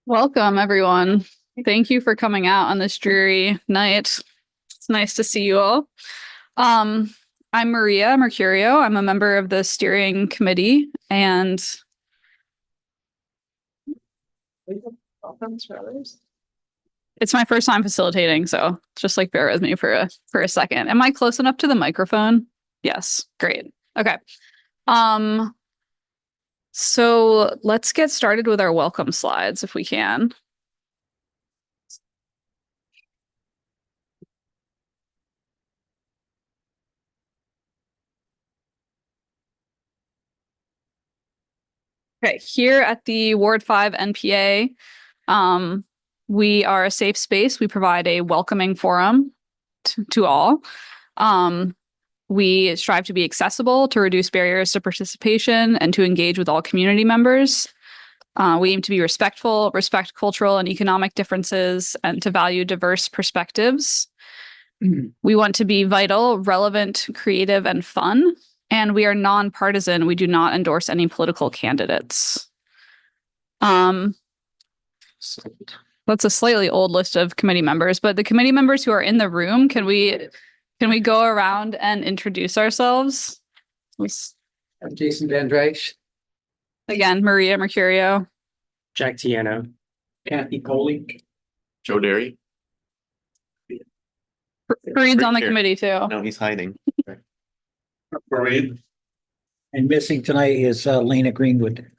Welcome, everyone. Thank you for coming out on this dreary night. It's nice to see you all. I'm Maria Mercurio. I'm a member of the steering committee, and it's my first time facilitating, so just bear with me for a second. Am I close enough to the microphone? Yes, great. Okay. So let's get started with our welcome slides if we can. Okay, here at the Ward 5 NPA, we are a safe space. We provide a welcoming forum to all. We strive to be accessible, to reduce barriers to participation, and to engage with all community members. We aim to be respectful, respect cultural and economic differences, and to value diverse perspectives. We want to be vital, relevant, creative, and fun. And we are nonpartisan. We do not endorse any political candidates. That's a slightly old list of committee members, but the committee members who are in the room, can we go around and introduce ourselves? I'm Jason Van Drijks. Again, Maria Mercurio. Jack Tiano. Kathy Coley. Joe Derry. Fareed's on the committee too. No, he's hiding. Fareed. And missing tonight is Lena Greenwood.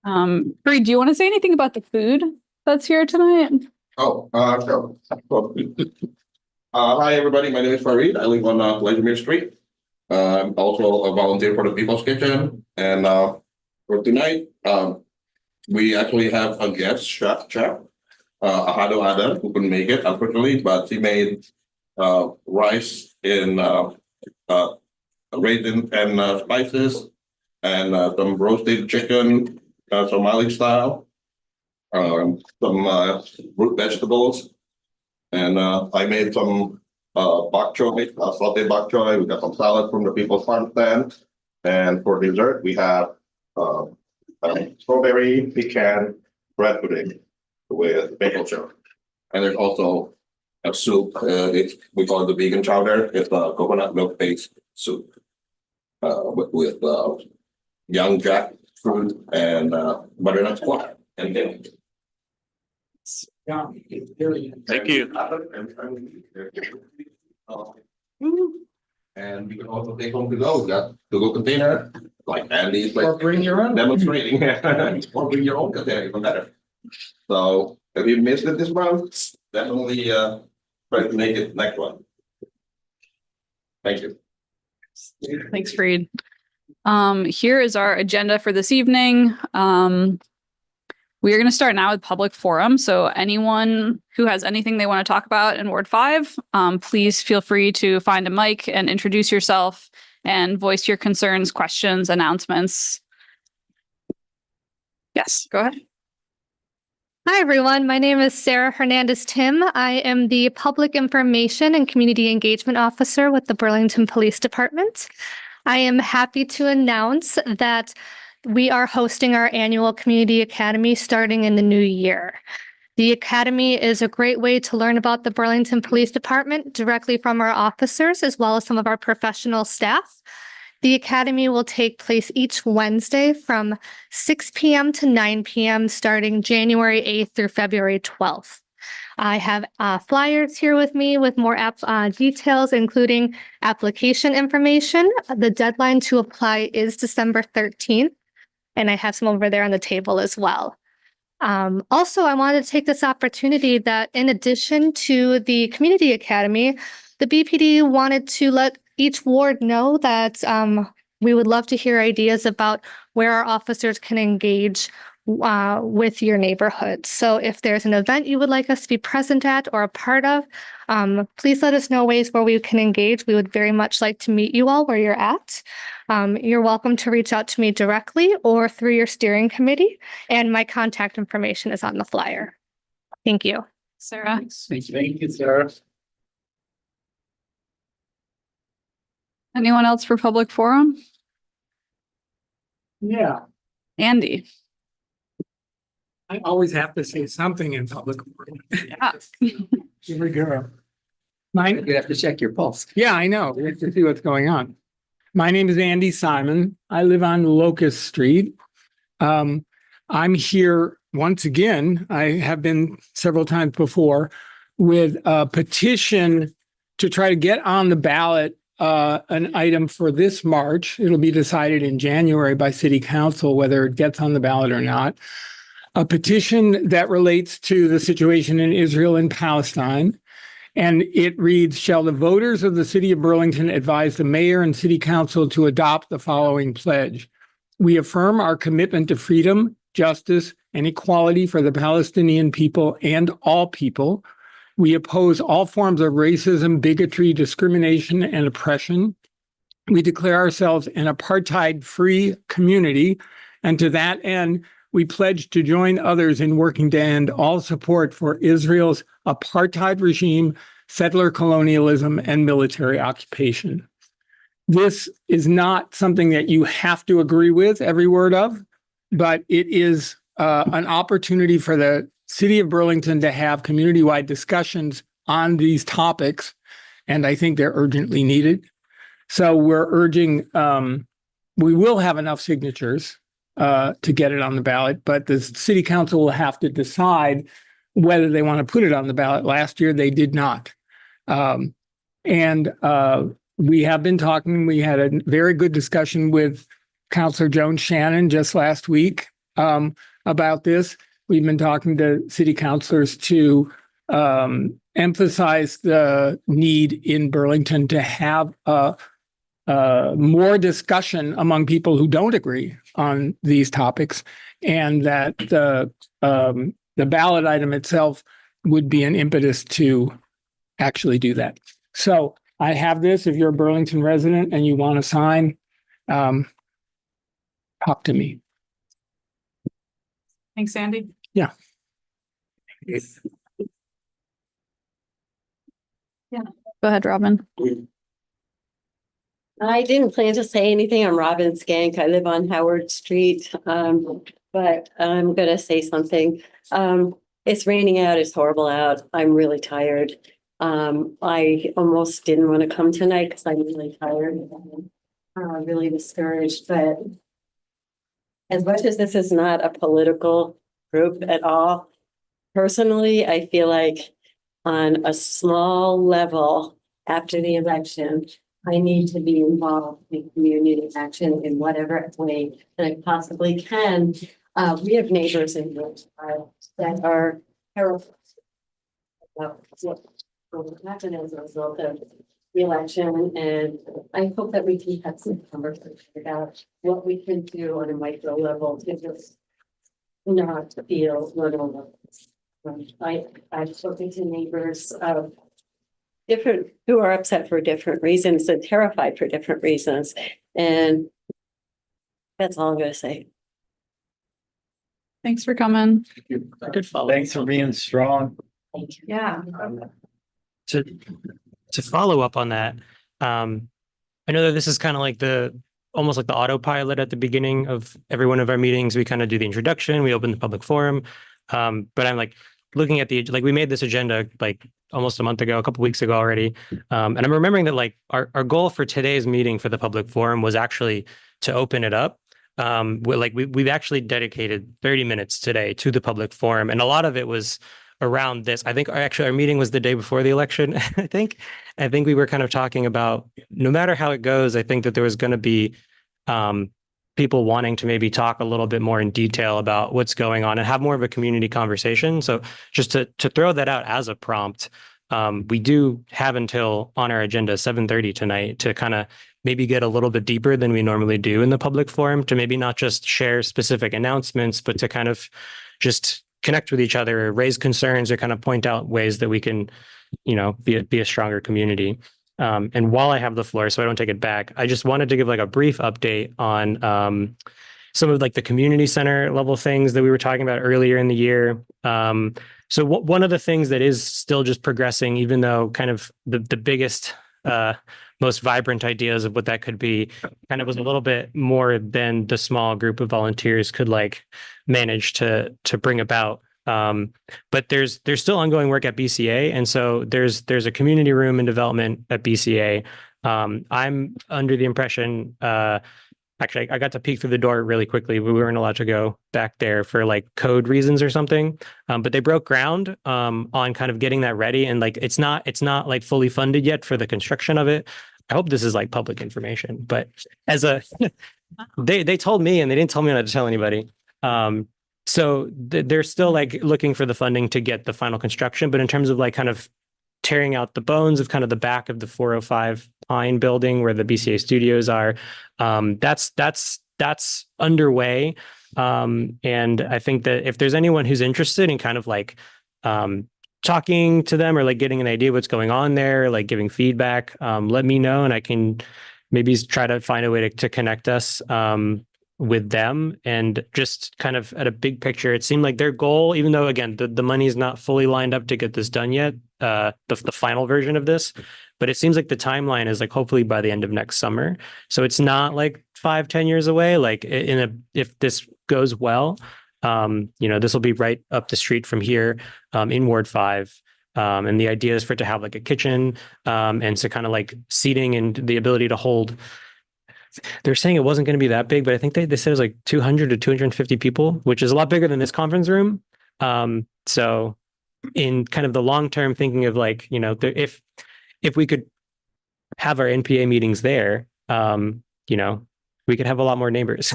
Fareed, do you want to say anything about the food that's here tonight? Sure. Hi, everybody. My name is Fareed. I live on Legendary Street. I'm also a volunteer for the People's Kitchen. And for tonight, we actually have a guest chef, Ahado Adam, who couldn't make it, unfortunately, but he made rice in raisin and spices, and some roasted chicken, Somali style, some root vegetables, and I made some bok choy, sauteed bok choy. We got some salad from the People's Farm stand, and for dessert we have strawberry pecan bread pudding with maple syrup, and there's also a soup. We call it the vegan chowder. It's a coconut milk based soup with young jackfruit and butternut squash and then. Thank you. And you can also take home to go. We got to go container like Andy's Or bring your own. demonstrating, or bring your own container, even better. So if you missed it this month, definitely try to make it next one. Thank you. Thanks, Fareed. Here is our agenda for this evening. We are going to start now with public forum. So anyone who has anything they want to talk about in Ward 5, please feel free to find a mic and introduce yourself and voice your concerns, questions, announcements. Yes, go ahead. Hi, everyone. My name is Sarah Hernandez-Tim. I am the Public Information and Community Engagement Officer with the Burlington Police Department. I am happy to announce that we are hosting our annual Community Academy starting in the new year. The Academy is a great way to learn about the Burlington Police Department directly from our officers, as well as some of our professional staff. The Academy will take place each Wednesday from 6 p.m. to 9 p.m. starting January 8th through February 12th. I have flyers here with me with more details, including application information. The deadline to apply is December 13th, and I have some over there on the table as well. Also, I wanted to take this opportunity that in addition to the Community Academy, the BPD wanted to let each ward know that we would love to hear ideas about where our officers can engage with your neighborhood. So if there's an event you would like us to be present at or a part of, please let us know ways where we can engage. We would very much like to meet you all where you're at. You're welcome to reach out to me directly or through your steering committee, and my contact information is on the flyer. Thank you. Sarah. Thank you, Sarah. Anyone else for public forum? Yeah. Andy. I always have to say something in public. Yeah. Here we go. Mine, You have to check your pulse. yeah, I know. We have to see what's going on. My name is Andy Simon. I live on Locust Street. I'm here once again. I have been several times before with a petition to try to get on the ballot an item for this March. It'll be decided in January by City Council whether it gets on the ballot or not. A petition that relates to the situation in Israel and Palestine. And it reads, shall the voters of the city of Burlington advise the mayor and city council to adopt the following pledge? We affirm our commitment to freedom, justice, and equality for the Palestinian people and all people. We oppose all forms of racism, bigotry, discrimination, and oppression. We declare ourselves an apartheid-free community. And to that end, we pledge to join others in working to end all support for Israel's apartheid regime, settler colonialism, and military occupation. This is not something that you have to agree with every word of, but it is an opportunity for the city of Burlington to have community-wide discussions on these topics, and I think they're urgently needed. So we're urging, we will have enough signatures to get it on the ballot, but the city council will have to decide whether they want to put it on the ballot. Last year, they did not. We have been talking, we had a very good discussion with Councilor Joan Shannon just last week about this. We've been talking to city councilors to emphasize the need in Burlington to have more discussion among people who don't agree on these topics, and that the ballot item itself would be an impetus to actually do that. So I have this. If you're a Burlington resident and you want to sign, talk to me. Thanks, Andy. Yeah. Go ahead, Robin. I didn't plan to say anything. I'm Robin Skank. I live on Howard Street. But I'm gonna say something. It's raining out. It's horrible out. I'm really tired. I almost didn't want to come tonight because I'm really tired. Really discouraged, but as much as this is not a political group at all, personally, I feel like on a small level after the election, I need to be involved in community action in whatever way that I possibly can. We have neighbors in Bridgeport that are terrified about what will happen as a result of the election, and I hope that we can have some conversation about what we can do on a micro level to just not feel run over. I've spoken to neighbors of different who are upset for different reasons and terrified for different reasons, and that's all I'm going to say. Thanks for coming. Good follow. Thanks for being strong. Yeah. To follow up on that, I know that this is kind of like almost like the autopilot at the beginning of every one of our meetings. We kind of do the introduction, we open the public forum. But I'm like looking at we made this agenda like almost a month ago, a couple weeks ago already. And I'm remembering that like our goal for today's meeting for the public forum was actually to open it up. We've actually dedicated 30 minutes today to the public forum, and a lot of it was around this. I think our meeting was the day before the election. I think we were kind of talking about, no matter how it goes, I think that there was going to be people wanting to maybe talk a little bit more in detail about what's going on and have more of a community conversation. So just to throw that out as a prompt, we do have until on our agenda 7:30 tonight to kind of maybe get a little bit deeper than we normally do in the public forum, to maybe not just share specific announcements, but to kind of just connect with each other, or raise concerns, or kind of point out ways that we can, be a stronger community. And while I have the floor, so I don't take it back, I just wanted to give like a brief update on some of like the community center level things that we were talking about earlier in the year. So one of the things that is still just progressing, even though kind of the biggest most vibrant ideas of what that could be. Kind of was a little bit more than the small group of volunteers could like manage to bring about. But there's still ongoing work at BCA, and so there's a community room in development at BCA. I'm under the impression, actually, I got to peek through the door really quickly. We weren't allowed to go back there for like code reasons or something. But they broke ground on kind of getting that ready, and like it's not like fully funded yet for the construction of it. I hope this is like public information, but as a they told me, and they didn't tell me not to tell anybody. So they're still like looking for the funding to get the final construction, but in terms of like kind of tearing out the bones of kind of the back of the 405 Pine building where the BCA studios are, that's underway. And I think that if there's anyone who's interested in kind of like talking to them or like getting an idea what's going on there, like giving feedback, let me know, and I can maybe try to find a way to connect us with them. And just kind of at a big picture, it seemed like their goal, even though again the money is not fully lined up to get this done yet, the final version of this, but it seems like the timeline is like hopefully by the end of next summer. So it's not like 5-10 years away. Like if this goes well, this will be right up the street from here in Ward 5. And the idea is for it to have like a kitchen and so kind of like seating and the ability to hold. They're saying it wasn't going to be that big, but I think they said it was like 200 to 250 people, which is a lot bigger than this conference room. So in kind of the long term thinking of like, if we could have our NPA meetings there, we could have a lot more neighbors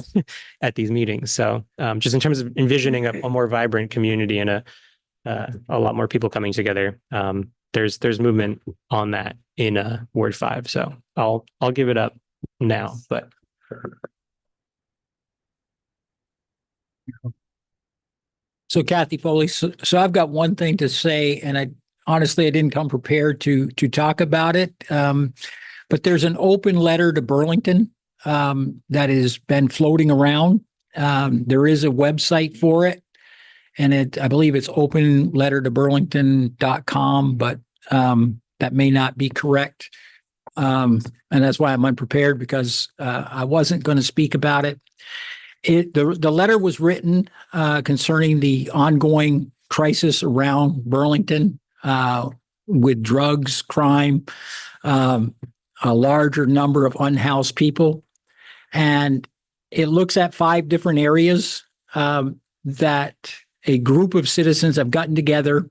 at these meetings. So just in terms of envisioning a more vibrant community and a lot more people coming together, there's movement on that in Ward 5. So I'll give it up now, but So Kathy Foley, so I've got one thing to say, and I didn't come prepared to talk about it. But there's an open letter to Burlington that has been floating around. There is a website for it, and I believe it's openlettertoburlington.com, but that may not be correct. And that's why I'm unprepared, because I wasn't going to speak about it. The letter was written concerning the ongoing crisis around Burlington with drugs, crime, a larger number of unhoused people. And it looks at 5 different areas that a group of citizens have gotten together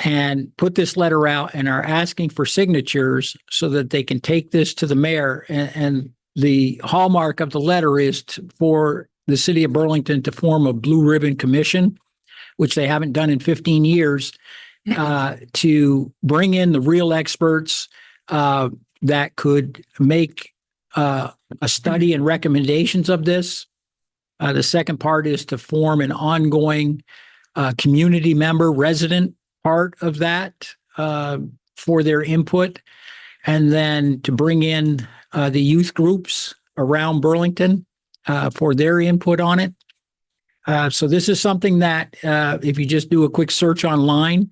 and put this letter out and are asking for signatures so that they can take this to the mayor. And the hallmark of the letter is for the city of Burlington to form a blue ribbon commission, which they haven't done in 15 years, to bring in the real experts that could make a study and recommendations of this. The second part is to form an ongoing community member resident part of that for their input, and then to bring in the youth groups around Burlington for their input on it. So this is something that if you just do a quick search online,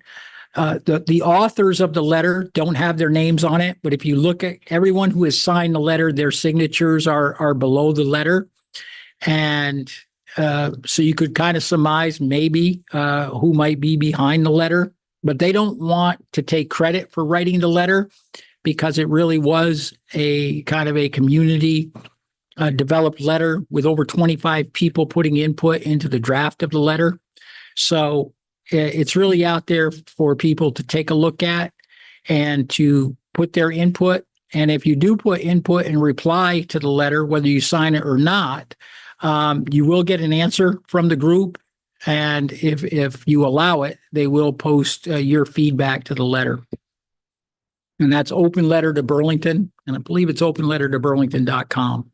the authors of the letter don't have their names on it, but if you look at everyone who has signed the letter, their signatures are below the letter. And so you could kind of surmise maybe who might be behind the letter, but they don't want to take credit for writing the letter, because it really was a kind of a community developed letter with over 25 people putting input into the draft of the letter. So it's really out there for people to take a look at and to put their input. And if you do put input and reply to the letter, whether you sign it or not, you will get an answer from the group. And if you allow it, they will post your feedback to the letter. And that's open letter to Burlington. And I believe it's openlettertoburlington.com.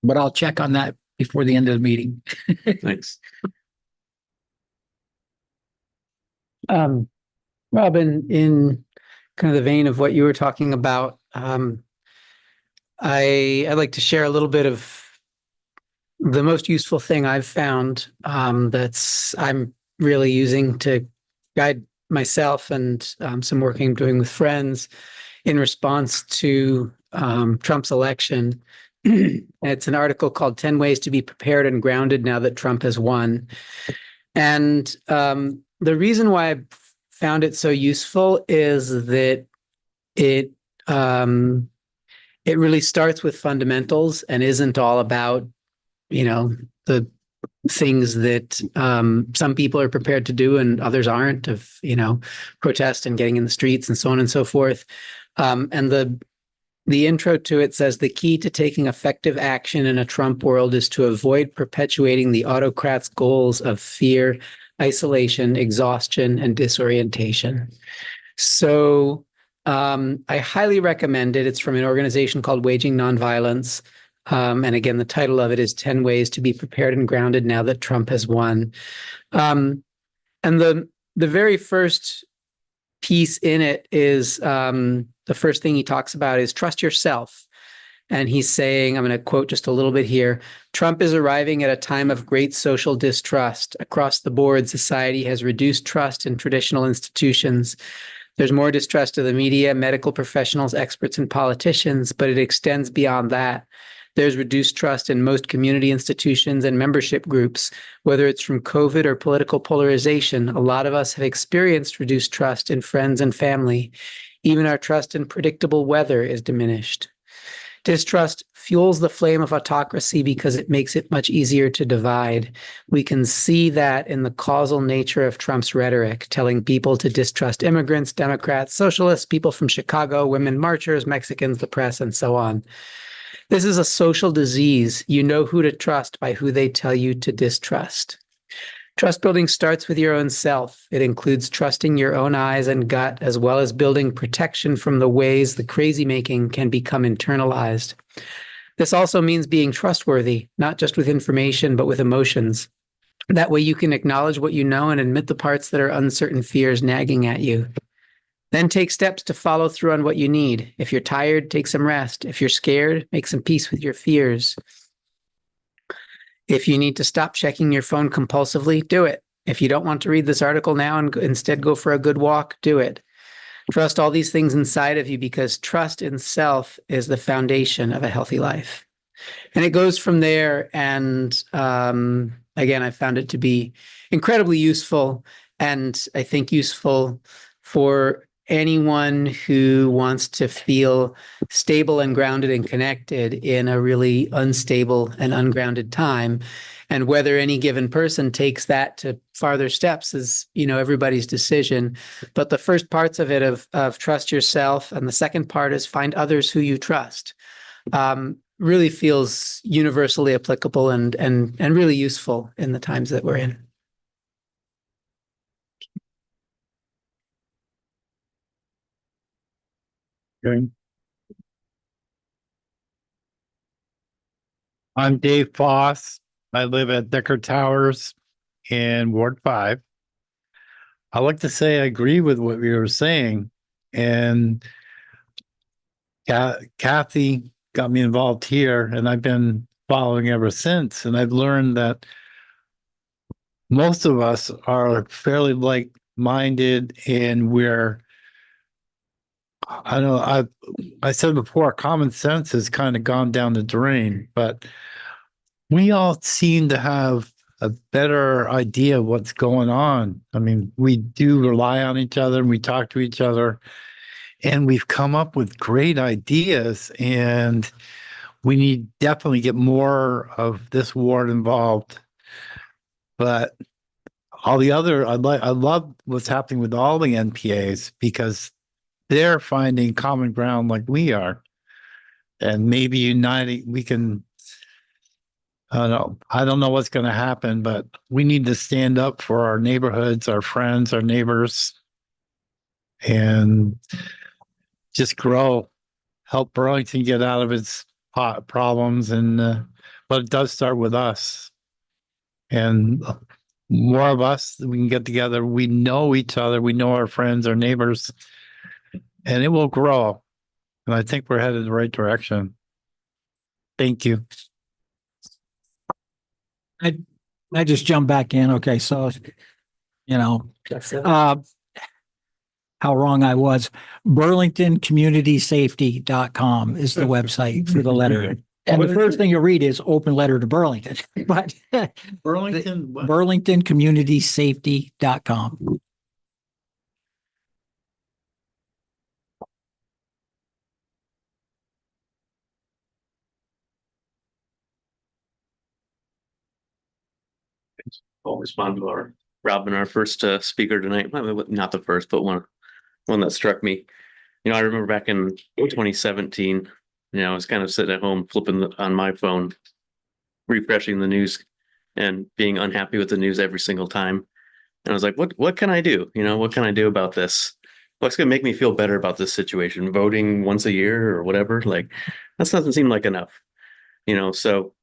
But I'll check on that before the end of the meeting. Thanks. Robin, in kind of the vein of what you were talking about, I'd like to share a little bit of the most useful thing I've found that's I'm really using to guide myself and some working I'm doing with friends in response to Trump's election. It's an article called 10 Ways to Be Prepared and Grounded Now That Trump Has Won. And the reason why I found it so useful is that it it really starts with fundamentals and isn't all about, the things that some people are prepared to do and others aren't, of, protest and getting in the streets and so on and so forth. And the intro to it says the key to taking effective action in a Trump world is to avoid perpetuating the autocrat's goals of fear, isolation, exhaustion, and disorientation. So I highly recommend it. It's from an organization called Waging Nonviolence. And again, the title of it is 10 Ways to Be Prepared and Grounded Now That Trump Has Won. And the very first piece in it is the first thing he talks about is trust yourself. And he's saying, I'm going to quote just a little bit here, Trump is arriving at a time of great social distrust. Across the board, society has reduced trust in traditional institutions. There's more distrust of the media, medical professionals, experts, and politicians, but it extends beyond that. There's reduced trust in most community institutions and membership groups, whether it's from COVID or political polarization. A lot of us have experienced reduced trust in friends and family. Even our trust in predictable weather is diminished. Distrust fuels the flame of autocracy because it makes it much easier to divide. We can see that in the causal nature of Trump's rhetoric, telling people to distrust immigrants, Democrats, socialists, people from Chicago, women marchers, Mexicans, the press, and so on. This is a social disease. You know who to trust by who they tell you to distrust. Trust building starts with your own self. It includes trusting your own eyes and gut, as well as building protection from the ways the crazy making can become internalized. This also means being trustworthy, not just with information, but with emotions. That way you can acknowledge what you know and admit the parts that are uncertain fears nagging at you. Then take steps to follow through on what you need. If you're tired, take some rest. If you're scared, make some peace with your fears. If you need to stop checking your phone compulsively, do it. If you don't want to read this article now and instead go for a good walk, do it. Trust all these things inside of you because trust in self is the foundation of a healthy life. And it goes from there. And again, I found it to be incredibly useful, and I think useful for anyone who wants to feel stable and grounded and connected in a really unstable and ungrounded time. And whether any given person takes that to farther steps is, everybody's decision. But the first parts of it of trust yourself, and the second part is find others who you trust, really feels universally applicable and really useful in the times that we're in. Okay. I'm Dave Foss. I live at Decker Towers in Ward 5. I like to say I agree with what you were saying. And Kathy got me involved here, and I've been following ever since. And I've learned that most of us are fairly like-minded, and I said before, common sense has kind of gone down the drain, but we all seem to have a better idea of what's going on. I mean, we do rely on each other and we talk to each other, and we've come up with great ideas, and we need definitely get more of this ward involved. But all the other, I love what's happening with all the NPAs because they're finding common ground like we are, and maybe uniting, we can, I don't know what's going to happen, but we need to stand up for our neighborhoods, our friends, our neighbors, and just grow, help Burlington get out of its problems. And, but it does start with us, and more of us, we can get together. We know each other. We know our friends, our neighbors, and it will grow. And I think we're headed the right direction. Thank you. I just jump back in. Okay. So, how wrong I was. BurlingtonCommunitySafety.com is the website for the letter. And the first thing you'll read is open letter to Burlington, but Burlington, what? BurlingtonCommunitySafety.com. I'll respond to Robin, our first speaker tonight. Well, not the first, but one that struck me. I remember back in 2017, I was kind of sitting at home flipping on my phone, refreshing the news and being unhappy with the news every single time. And I was like, what can I do? What can I do about this? What's going to make me feel better about this situation? Voting once a year or whatever? Like, that doesn't seem like enough. So,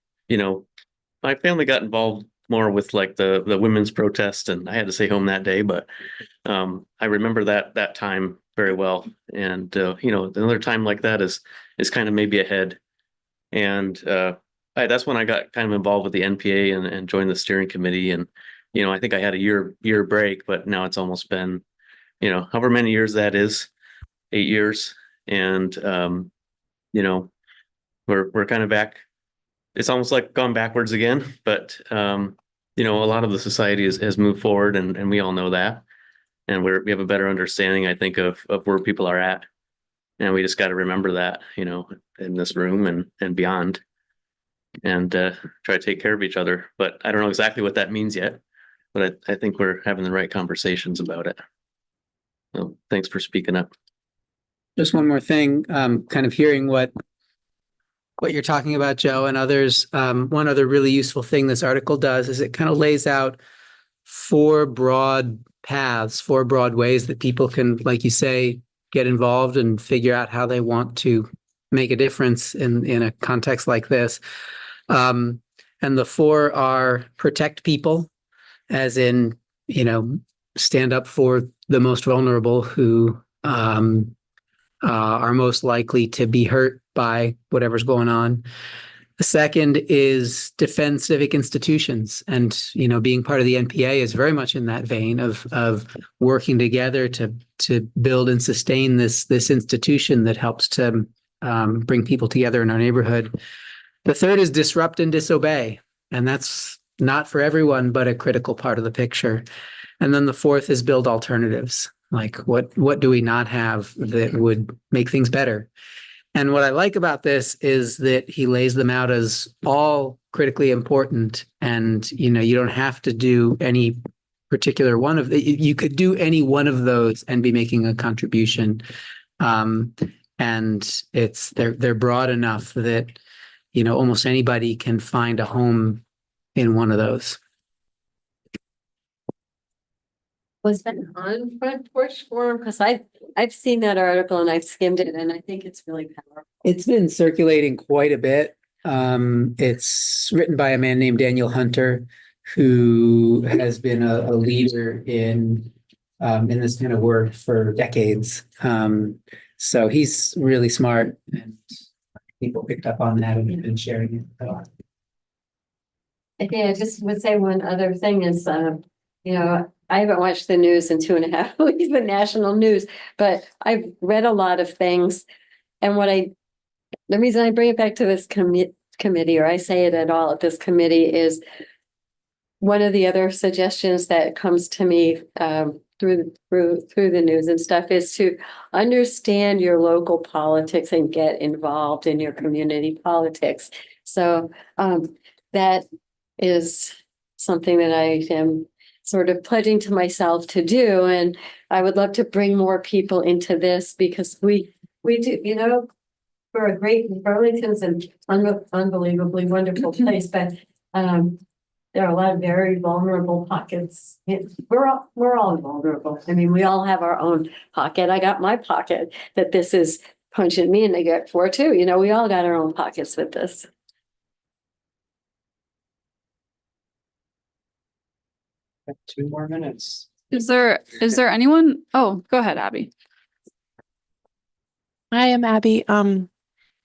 my family got involved more with like the women's protest, and I had to stay home that day, but I remember that time very well. And another time like that is kind of maybe ahead. And that's when I got kind of involved with the NPA and joined the steering committee. And I think I had a year break, but now it's almost been however many years that is, 8 years. And we're kind of back. It's almost like gone backwards again, but a lot of the society has moved forward, and we all know that. And we have a better understanding, I think, of where people are at. And we just got to remember that, in this room and beyond, and try to take care of each other. But I don't know exactly what that means yet, but I think we're having the right conversations about it. So thanks for speaking up. Just one more thing, kind of hearing what you're talking about, Joe, and others. One other really useful thing this article does is it kind of lays out 4 broad paths, 4 broad ways that people can, like you say, get involved and figure out how they want to make a difference in a context like this. And the 4 are protect people, as in, stand up for the most vulnerable who are most likely to be hurt by whatever's going on. The second is defend civic institutions, and being part of the NPA is very much in that vein of working together to build and sustain this institution that helps to bring people together in our neighborhood. The third is disrupt and disobey, and that's not for everyone, but a critical part of the picture. And then the fourth is build alternatives. Like what do we not have that would make things better? And what I like about this is that he lays them out as all critically important. And, you don't have to do any particular one of you could do any one of those and be making a contribution. And they're broad enough that, almost anybody can find a home in one of those. Was that on Front Porch Forum? Because I've seen that article and I've skimmed it, and I think it's really powerful. It's been circulating quite a bit. It's written by a man named Daniel Hunter, who has been a leader in this kind of work for decades. So he's really smart, and people picked up on that and have been sharing it a lot. I think I just would say one other thing is, I haven't watched the news in 2.5 weeks, the national news, but I've read a lot of things. And the reason I bring it back to this committee, or I say it at all at this committee, is one of the other suggestions that comes to me through the news and stuff is to understand your local politics and get involved in your community politics. So that is something that I am sort of pledging to myself to do. And I would love to bring more people into this, because we do, we're a great, Burlington's an unbelievably wonderful place, but there are a lot of very vulnerable pockets. We're all vulnerable. I mean, we all have our own pocket. I got my pocket that this is punching me in the gut for too. We all got our own pockets with this. Got 2 more minutes. Is there anyone? Oh, go ahead, Abby. Hi, I'm Abby.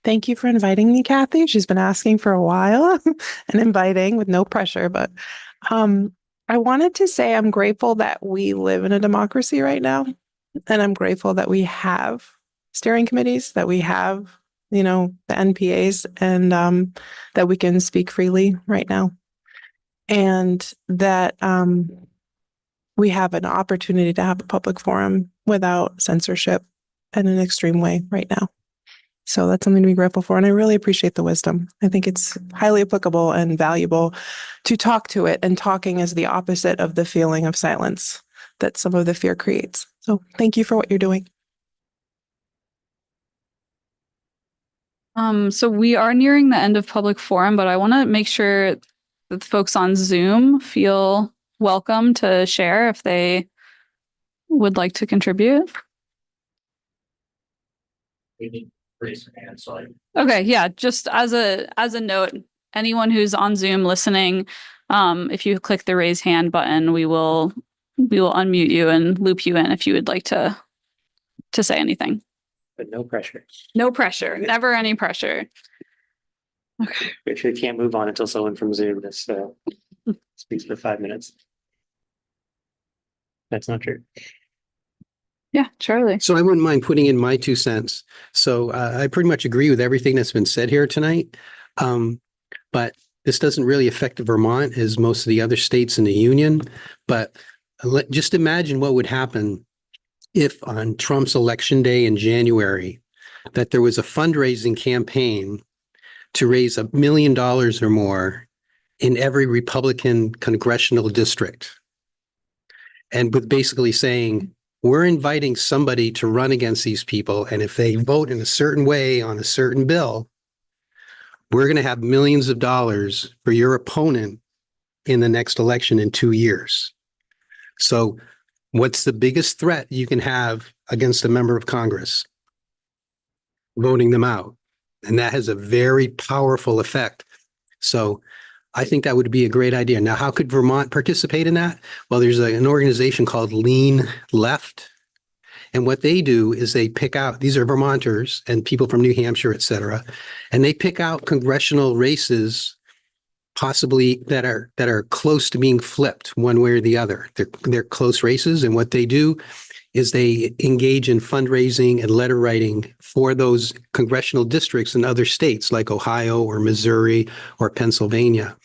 Thank you for inviting me, Kathy. She's been asking for a while and inviting with no pressure, but I wanted to say I'm grateful that we live in a democracy right now. And I'm grateful that we have steering committees, that we have, the NPAs, and that we can speak freely right now. And that we have an opportunity to have a public forum without censorship in an extreme way right now. So that's something to be grateful for. And I really appreciate the wisdom. I think it's highly applicable and valuable to talk to it. And talking is the opposite of the feeling of silence that some of the fear creates. So thank you for what you're doing. So we are nearing the end of public forum, but I want to make sure that the folks on Zoom feel welcome to share if they would like to contribute. Okay, yeah, just as a note, anyone who's on Zoom listening, if you click the raise hand button, we will unmute you and loop you in if you would like to say anything. But no pressure. No pressure, never any pressure. Okay. Actually, can't move on until someone from Zoom just speaks for 5 minutes. That's not true. Yeah, Charlie. So I wouldn't mind putting in my 2 cents. So I pretty much agree with everything that's been said here tonight. But this doesn't really affect Vermont as most of the other states in the union. But just imagine what would happen if on Trump's election day in January, that there was a fundraising campaign to raise $1 million or more in every Republican congressional district. And with basically saying, we're inviting somebody to run against these people. And if they vote in a certain way on a certain bill, we're going to have millions of dollars for your opponent in the next election in 2 years. So what's the biggest threat you can have against a member of Congress? Voting them out. And that has a very powerful effect. So I think that would be a great idea. Now, how could Vermont participate in that? Well, there's an organization called Lean Left. And what they do is they pick out, these are Vermonters and people from New Hampshire, et cetera, and they pick out congressional races possibly that are close to being flipped one way or the other. They're close races. And what they do is they engage in fundraising and letter writing for those congressional districts in other states like Ohio or Missouri or Pennsylvania.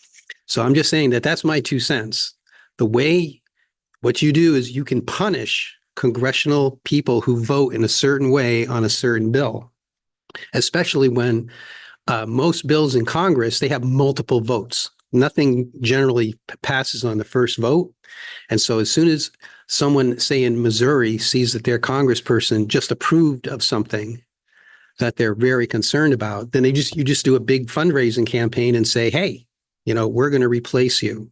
So I'm just saying that that's my 2 cents. What you do is you can punish congressional people who vote in a certain way on a certain bill, especially when most bills in Congress, they have multiple votes. Nothing generally passes on the first vote. And so as soon as someone, say in Missouri, sees that their congressperson just approved of something that they're very concerned about, then you just do a big fundraising campaign and say, hey, we're going to replace you.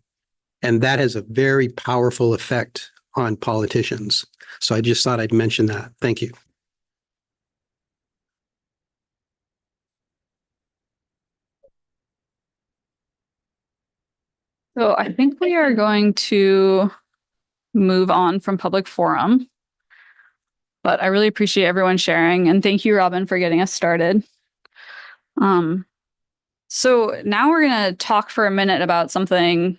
And that has a very powerful effect on politicians. So I just thought I'd mention that. Thank you. So I think we are going to move on from public forum. But I really appreciate everyone sharing. And thank you, Robin, for getting us started. So now we're going to talk for a minute about something,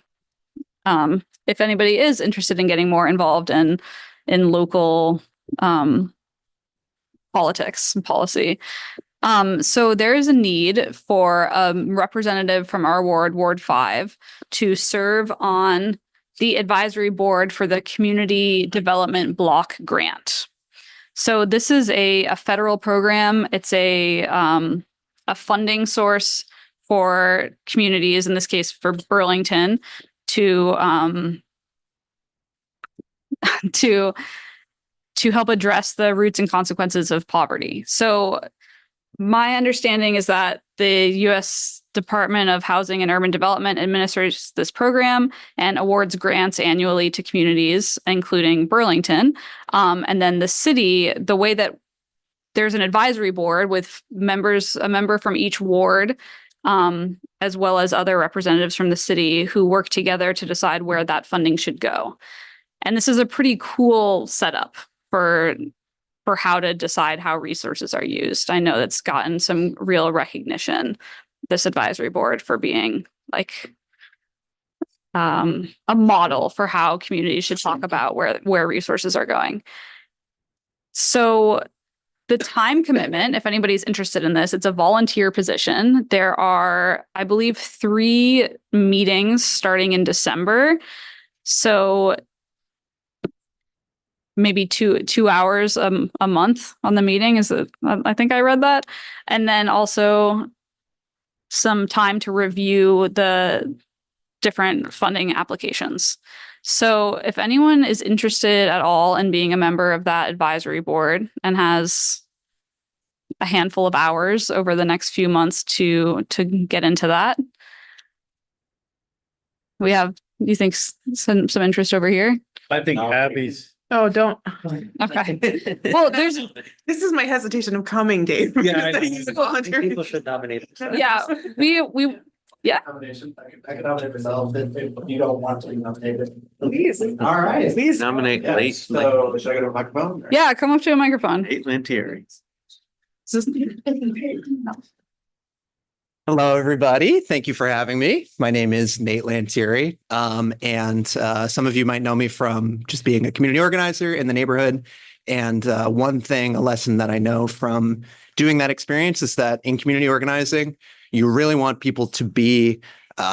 if anybody is interested in getting more involved in local politics and policy. So there is a need for a representative from our ward, Ward 5, to serve on the advisory board for the Community Development Block Grant. So this is a federal program. It's a funding source for communities, in this case for Burlington, to help address the roots and consequences of poverty. So my understanding is that the U.S. Department of Housing and Urban Development administers this program and awards grants annually to communities, including Burlington. And then the city, the way that there's an advisory board with a member from each ward, as well as other representatives from the city who work together to decide where that funding should go. And this is a pretty cool setup for how to decide how resources are used. I know that's gotten some real recognition, this advisory board, for being like a model for how communities should talk about where resources are going. So the time commitment, if anybody's interested in this, it's a volunteer position. There are, I believe, 3 meetings starting in December. So maybe 2 hours a month on the meeting is it? I think I read that. And then also some time to review the different funding applications. So if anyone is interested at all in being a member of that advisory board and has a handful of hours over the next few months to get into that, we have, you think some interest over here? I think Abby's. Oh, don't. Okay. Well, there's, This is my hesitation of coming, Dave. Yeah, I because know. he's a volunteer. People should nominate. yeah, we, yeah. Nomination. I can nominate myself if you don't want to be nominated. Please. All right. Please. Nominate Yeah, late, so should I go to a microphone? Yeah, come up to a microphone. Nate Lantieri. Hello, everybody. Thank you for having me. My name is Nate Lantieri. And some of you might know me from just being a community organizer in the neighborhood. And one thing, a lesson that I know from doing that experience is that in community organizing, you really want people to be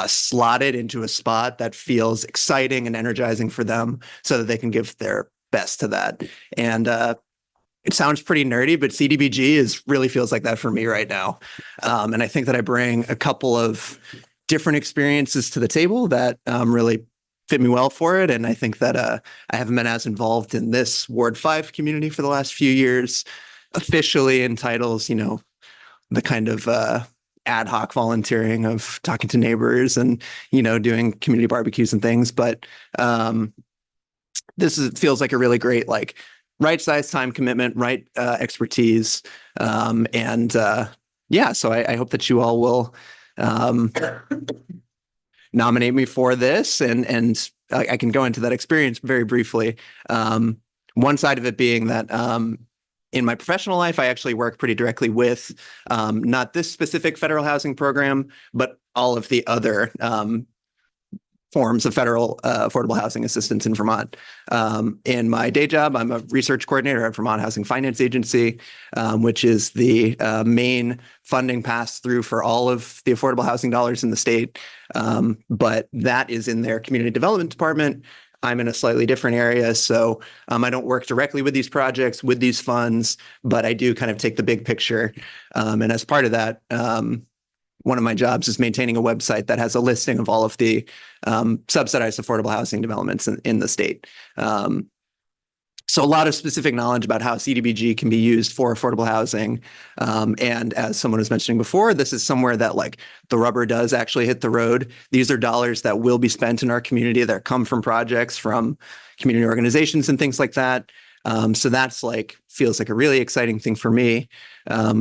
slotted into a spot that feels exciting and energizing for them so that they can give their best to that. And it sounds pretty nerdy, but CDBG really feels like that for me right now. And I think that I bring a couple of different experiences to the table that really fit me well for it. And I think that I haven't been as involved in this Ward 5 community for the last few years, officially in titles, the kind of ad hoc volunteering of talking to neighbors and, doing community barbecues and things. But feels like a really great, right size time commitment, right expertise. So I hope that you all will nominate me for this, and I can go into that experience very briefly. One side of it being that in my professional life, I actually work pretty directly with not this specific federal housing program, but all of the other forms of federal affordable housing assistance in Vermont. In my day job, I'm a research coordinator at Vermont Housing Finance Agency, which is the main funding pass-through for all of the affordable housing dollars in the state. But that is in their community development department. I'm in a slightly different area, so I don't work directly with these projects, with these funds, but I do kind of take the big picture. And as part of that, one of my jobs is maintaining a website that has a listing of all of the subsidized affordable housing developments in the state. So a lot of specific knowledge about how CDBG can be used for affordable housing. And as someone was mentioning before, this is somewhere that the rubber does actually hit the road. These are dollars that will be spent in our community that come from projects from community organizations and things like that. So that's feels like a really exciting thing for me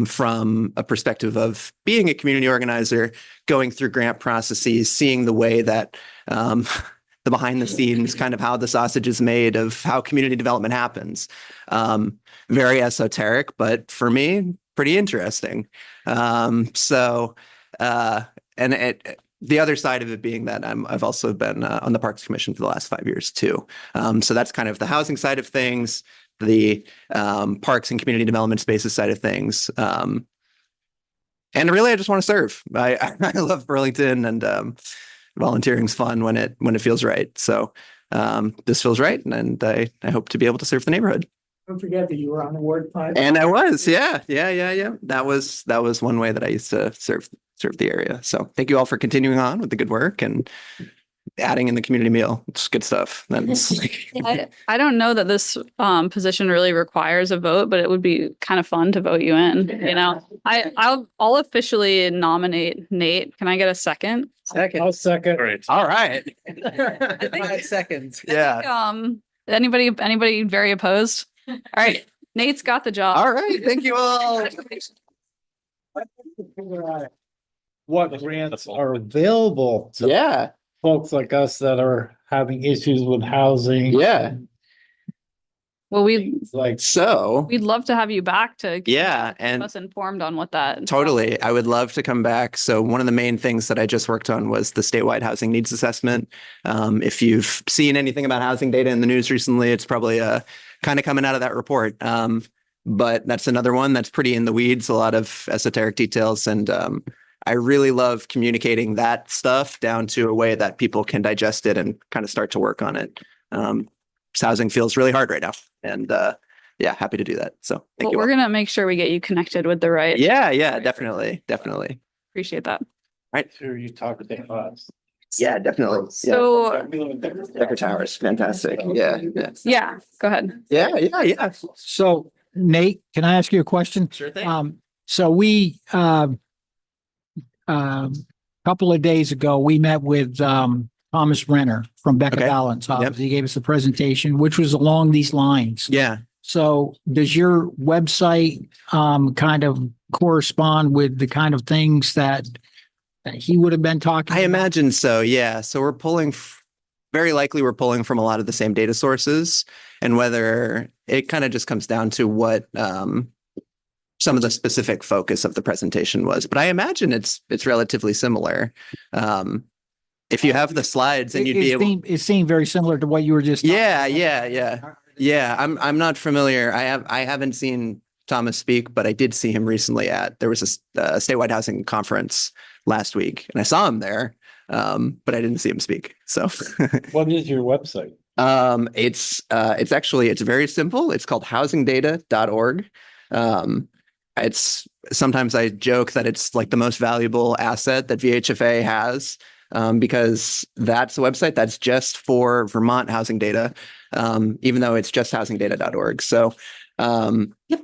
from a perspective of being a community organizer, going through grant processes, seeing the way that the behind the scenes, kind of how the sausage is made of how community development happens. Very esoteric, but for me, pretty interesting. The other side of it being that I've also been on the Parks Commission for the last 5 years too. So that's kind of the housing side of things, the parks and community development spaces side of things. And really, I just want to serve. I love Burlington, and volunteering's fun when it feels right. So this feels right, and I hope to be able to serve the neighborhood. Don't forget that you were on the Ward 5. And I was, yeah. That was one way that I used to serve the area. So thank you all for continuing on with the good work and adding in the community meal. It's good stuff. I don't know that this position really requires a vote, but it would be kind of fun to vote you in. I'll officially nominate Nate. Can I get a second? Second. I'll second. All right. I think 5 seconds. Yeah. Anybody very opposed? All right. Nate's got the job. All right. Thank you all. What grants are available to Yeah. folks like us that are having issues with housing? Yeah. Well, we'd love to have you back to keep and us informed on what that. totally. I would love to come back. So one of the main things that I just worked on was the statewide housing needs assessment. If you've seen anything about housing data in the news recently, it's probably kind of coming out of that report. but that's another one that's pretty in the weeds, a lot of esoteric details. And I really love communicating that stuff down to a way that people can digest it and kind of start to work on it. Housing feels really hard right now. And yeah, happy to do that. So thank you We're all. going to make sure we get you connected with the right. Yeah, definitely. Appreciate that. Right. Sure, you talk to us. Yeah, definitely. So Decker Towers, fantastic. Yeah. yeah, go ahead. Yeah. So Nate, can I ask you a question? Sure thing. So we, couple of days ago, we met with, Thomas Renner from Becca Okay. Ballard's office. Yep. He gave us a presentation, which was along these lines. Yeah. So does your website, kind of correspond with the kind of things that he would have been talking I about? imagine so. Yeah. So we're very likely we're pulling from a lot of the same data sources, and whether it kind of just comes down to what some of the specific focus of the presentation was. But I imagine it's relatively similar. If you have the slides and you'd be able. It seemed very similar to what you were just. Yeah. I'm not familiar. I haven't seen Thomas speak, but I did see him recently there was a statewide housing conference last week, and I saw him there, but I didn't see him speak. So What is your website? It's very simple. It's called housingdata.org. Sometimes I joke that it's like the most valuable asset that VHFA has, because that's a website that's just for Vermont housing data, even though it's just housingdata.org. So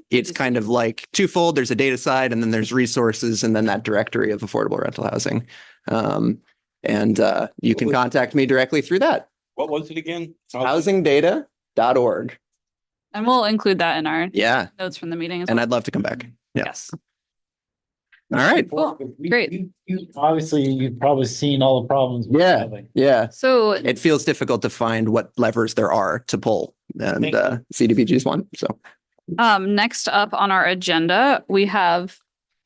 it's kind of like twofold. There's a data side, and then there's resources, and then that directory of affordable rental housing. And you can contact me directly through that. What was it again? Housingdata.org. And we'll include that in our Yeah. notes from the meeting as And well. I'd love to come back. Yeah. Yes. All right. Cool. Great. Obviously, you've probably seen all the problems. we're Yeah. having. Yeah. So It feels difficult to find what levers there are to pull, and Thank you. CDBG is one. So next up on our agenda, we have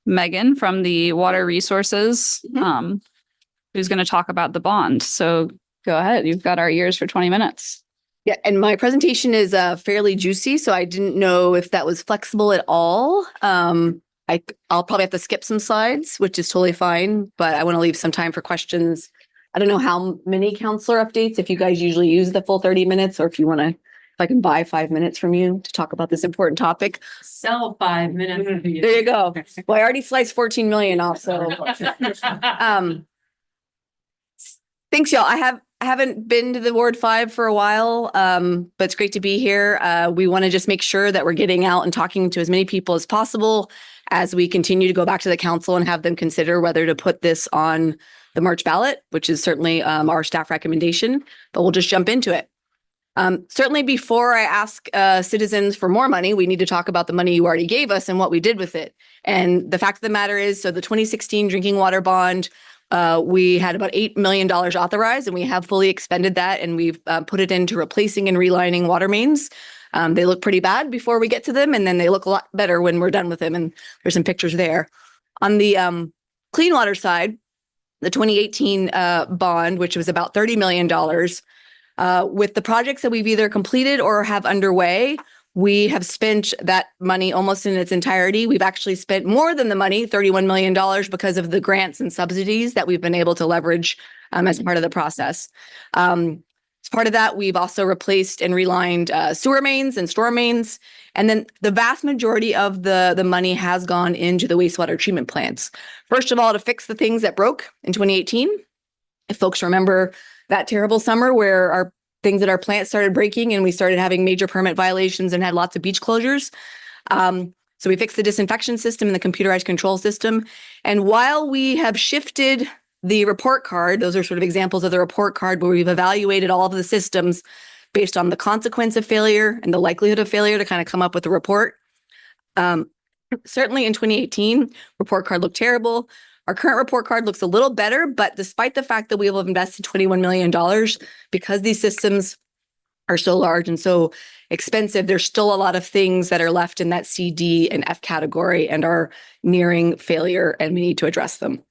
Megan from the Water Resources, who's going to talk about the bond. So go ahead. You've got our ears for 20 minutes. Yeah, and my presentation is fairly juicy, so I didn't know if that was flexible at all. I'll probably have to skip some slides, which is totally fine, but I want to leave some time for questions. I don't know how many counselor updates, if you guys usually use the full 30 minutes, or if you want to, if I can buy 5 minutes from you to talk about this important topic. Sell 5 minutes. There you go. Well, I already sliced 14 million off, so. Thanks, y'all. I haven't been to the Ward 5 for a while, but it's great to be here. We want to just make sure that we're getting out and talking to as many people as possible as we continue to go back to the council and have them consider whether to put this on the March ballot, which is certainly our staff recommendation, but we'll just jump into it. Certainly before I ask citizens for more money, we need to talk about the money you already gave us and what we did with it. And the fact of the matter is, so the 2016 drinking water bond, we had about $8 million authorized, and we have fully expended that, and we've put it into replacing and relining water mains. They look pretty bad before we get to them, and then they look a lot better when we're done with them, and there's some pictures there. On the clean water side, the 2018 bond, which was about $30 million, with the projects that we've either completed or have underway, we have spent that money almost in its entirety. We've actually spent more than the money, $31 million, because of the grants and subsidies that we've been able to leverage as part of the process. As part of that, we've also replaced and relined sewer mains and storm mains. And then the vast majority of the money has gone into the wastewater treatment plants. First of all, to fix the things that broke in 2018. If folks remember that terrible summer where our things at our plant started breaking and we started having major permit violations and had lots of beach closures. So we fixed the disinfection system and the computerized control system. And while we have shifted the report card, those are sort of examples of the report card where we've evaluated all of the systems based on the consequence of failure and the likelihood of failure to kind of come up with a report. Certainly in 2018, report card looked terrible. Our current report card looks a little better, but despite the fact that we will have invested $21 million, because these systems are so large and so expensive, there's still a lot of things that are left in that C, D, and F category and are nearing failure, and we need to address them.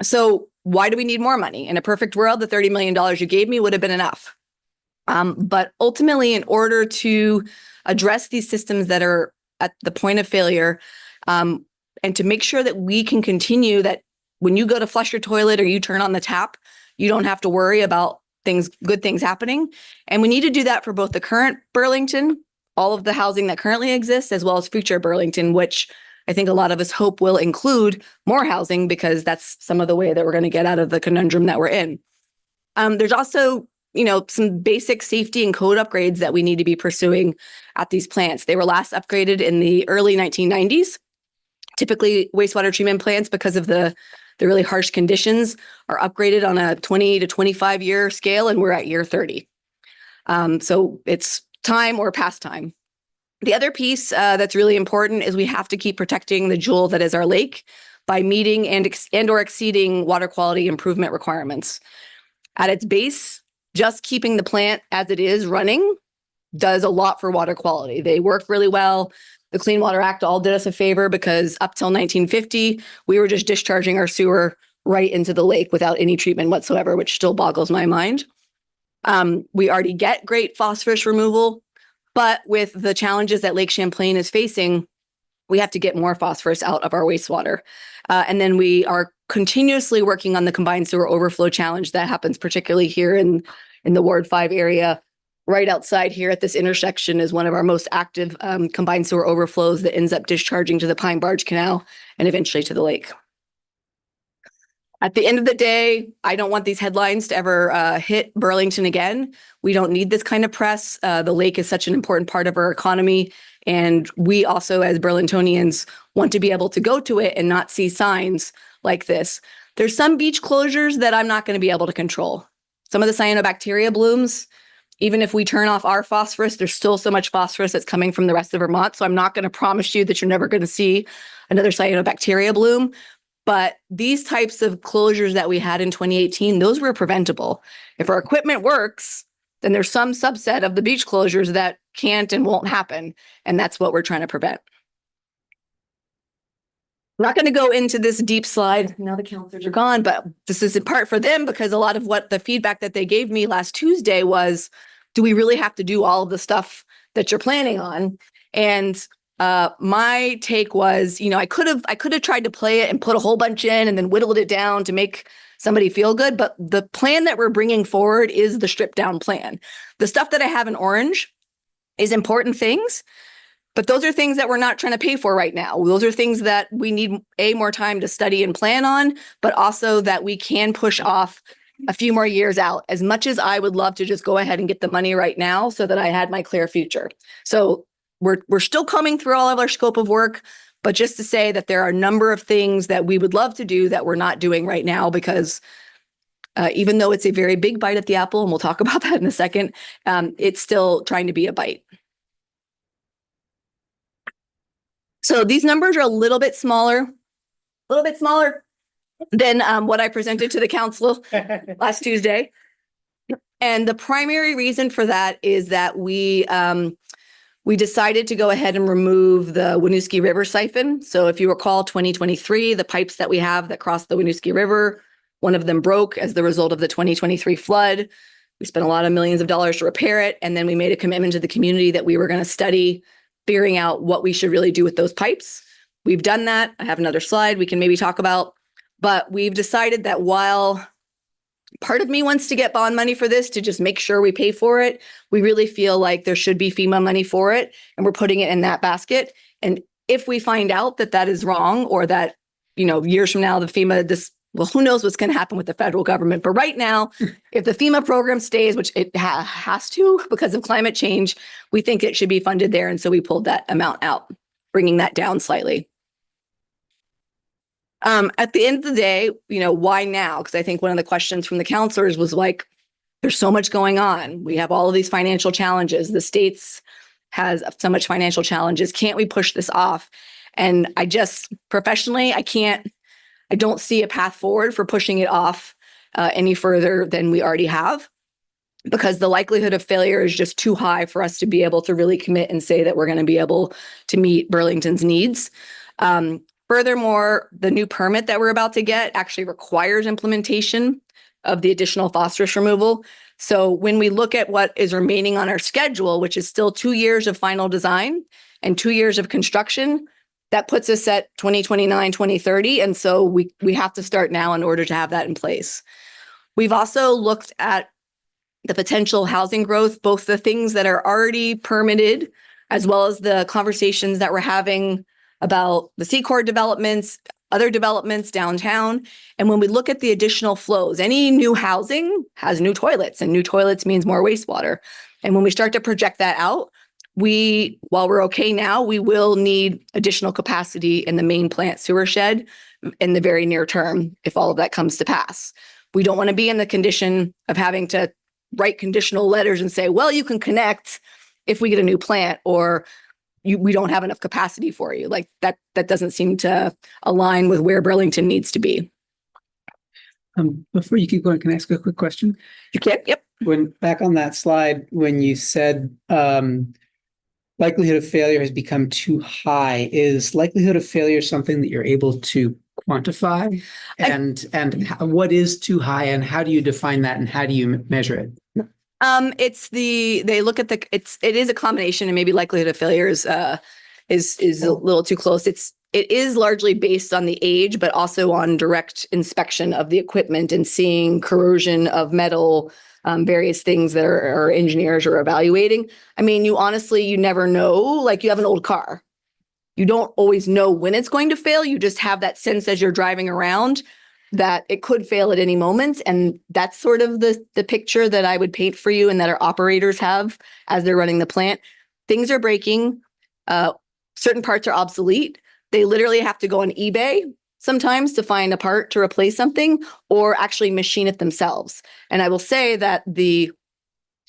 So why do we need more money? In a perfect world, the $30 million you gave me would have been enough. But ultimately, in order to address these systems that are at the point of failure, and to make sure that we can continue that when you go to flush your toilet or you turn on the tap, you don't have to worry about good things happening. And we need to do that for both the current Burlington, all of the housing that currently exists, as well as future Burlington, which I think a lot of us hope will include more housing, because that's some of the way that we're going to get out of the conundrum that we're in. There's also, some basic safety and code upgrades that we need to be pursuing at these plants. They were last upgraded in the early 1990s. Typically, wastewater treatment plants, because of the really harsh conditions, are upgraded on a 20 to 25 year scale, and we're at year 30. So it's time or past time. The other piece that's really important is we have to keep protecting the jewel that is our lake by meeting and or exceeding water quality improvement requirements. At its base, just keeping the plant as it is running does a lot for water quality. They work really well. The Clean Water Act all did us a favor, because up till 1950, we were just discharging our sewer right into the lake without any treatment whatsoever, which still boggles my mind. We already get great phosphorus removal, but with the challenges that Lake Champlain is facing, we have to get more phosphorus out of our wastewater. And then we are continuously working on the combined sewer overflow challenge that happens particularly here in the Ward 5 area. Right outside here at this intersection is one of our most active combined sewer overflows that ends up discharging to the Pine Barge Canal and eventually to the lake. At the end of the day, I don't want these headlines to ever hit Burlington again. We don't need this kind of press. The lake is such an important part of our economy. And we also, as Burlingtonians, want to be able to go to it and not see signs like this. There's some beach closures that I'm not going to be able to control. Some of the cyanobacteria blooms, even if we turn off our phosphorus, there's still so much phosphorus that's coming from the rest of Vermont. So I'm not going to promise you that you're never going to see another cyanobacteria bloom. But these types of closures that we had in 2018, those were preventable. If our equipment works, then there's some subset of the beach closures that can't and won't happen. And that's what we're trying to prevent. I'm not going to go into this deep slide. Now the counselors are gone, but this is in part for them, because a lot of what the feedback that they gave me last Tuesday was, do we really have to do all of the stuff that you're planning on? And my take was, I could have tried to play it and put a whole bunch in and then whittled it down to make somebody feel good. But the plan that we're bringing forward is the stripped down plan. The stuff that I have in orange is important things, but those are things that we're not trying to pay for right now. Those are things that we need more time to study and plan on, but also that we can push off a few more years out, as much as I would love to just go ahead and get the money right now so that I had my clear future. So we're still coming through all of our scope of work, but just to say that there are a number of things that we would love to do that we're not doing right now, because even though it's a very big bite at the apple, and we'll talk about that in a second, it's still trying to be a bite. So these numbers are a little bit smaller than what I presented to the council last Tuesday. And the primary reason for that is that we decided to go ahead and remove the Winooski River siphon. So if you recall, 2023, the pipes that we have that cross the Winooski River, one of them broke as the result of the 2023 flood. We spent a lot of millions of dollars to repair it. And then we made a commitment to the community that we were going to study figuring out what we should really do with those pipes. We've done that. I have another slide we can maybe talk about. But we've decided that while part of me wants to get bond money for this to just make sure we pay for it, we really feel like there should be FEMA money for it, and we're putting it in that basket. And if we find out that that is wrong, or that, years from now, the FEMA, well, who knows what's going to happen with the federal government. But right now, if the FEMA program stays, which it has to because of climate change, we think it should be funded there. And so we pulled that amount out, bringing that down slightly. At the end of the day, why now? Because I think one of the questions from the counselors was like, there's so much going on. We have all of these financial challenges. The states has so much financial challenges. Can't we push this off? And I just, professionally, I don't see a path forward for pushing it off any further than we already have, because the likelihood of failure is just too high for us to be able to really commit and say that we're going to be able to meet Burlington's needs. Furthermore, the new permit that we're about to get actually requires implementation of the additional phosphorus removal. So when we look at what is remaining on our schedule, which is still 2 years of final design and 2 years of construction, that puts us at 2029, 2030. And so we have to start now in order to have that in place. We've also looked at the potential housing growth, both the things that are already permitted, as well as the conversations that we're having about the C-Corp developments, other developments downtown. And when we look at the additional flows, any new housing has new toilets, and new toilets means more wastewater. And when we start to project that out, while we're okay now, we will need additional capacity in the main plant sewer shed in the very near term if all of that comes to pass. We don't want to be in the condition of having to write conditional letters and say, well, you can connect if we get a new plant, or we don't have enough capacity for you. Like that doesn't seem to align with where Burlington needs to be. Before you keep going, can I ask a quick question? You can, yep. When back on that slide, when you said likelihood of failure has become too high, is likelihood of failure something that you're able to quantify? And what is too high, and how do you define that, and how do you measure it? They look at it is a combination, and maybe likelihood of failure is a little too close. It is largely based on the age, but also on direct inspection of the equipment and seeing corrosion of metal, various things that our engineers are evaluating. I mean, you never know. Like, you have an old car. You don't always know when it's going to fail. You just have that sense as you're driving around that it could fail at any moment. And that's sort of the picture that I would paint for you, and that our operators have as they're running the plant. Things are breaking. Certain parts are obsolete. They literally have to go on eBay sometimes to find a part to replace something, or actually machine it themselves. And I will say that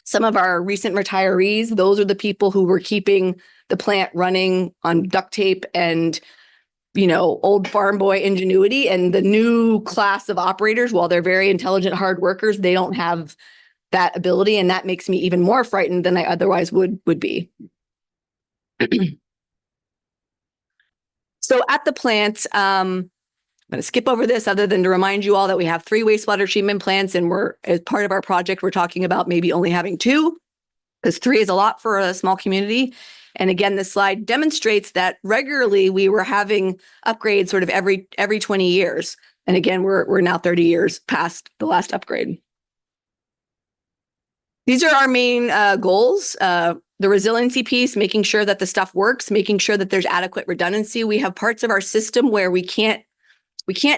some of our recent retirees, those are the people who were keeping the plant running on duct tape and, old farm boy ingenuity. And the new class of operators, while they're very intelligent, hard workers, they don't have that ability. And that makes me even more frightened than I otherwise would be. So at the plant, I'm going to skip over this other than to remind you all that we have 3 wastewater treatment plants, and as part of our project, we're talking about maybe only having 2, because 3 is a lot for a small community. And again, this slide demonstrates that regularly we were having upgrades sort of every 20 years. And again, we're now 30 years past the last upgrade. These are our main goals. The resiliency piece, making sure that the stuff works, making sure that there's adequate redundancy. We have parts of our system where we can't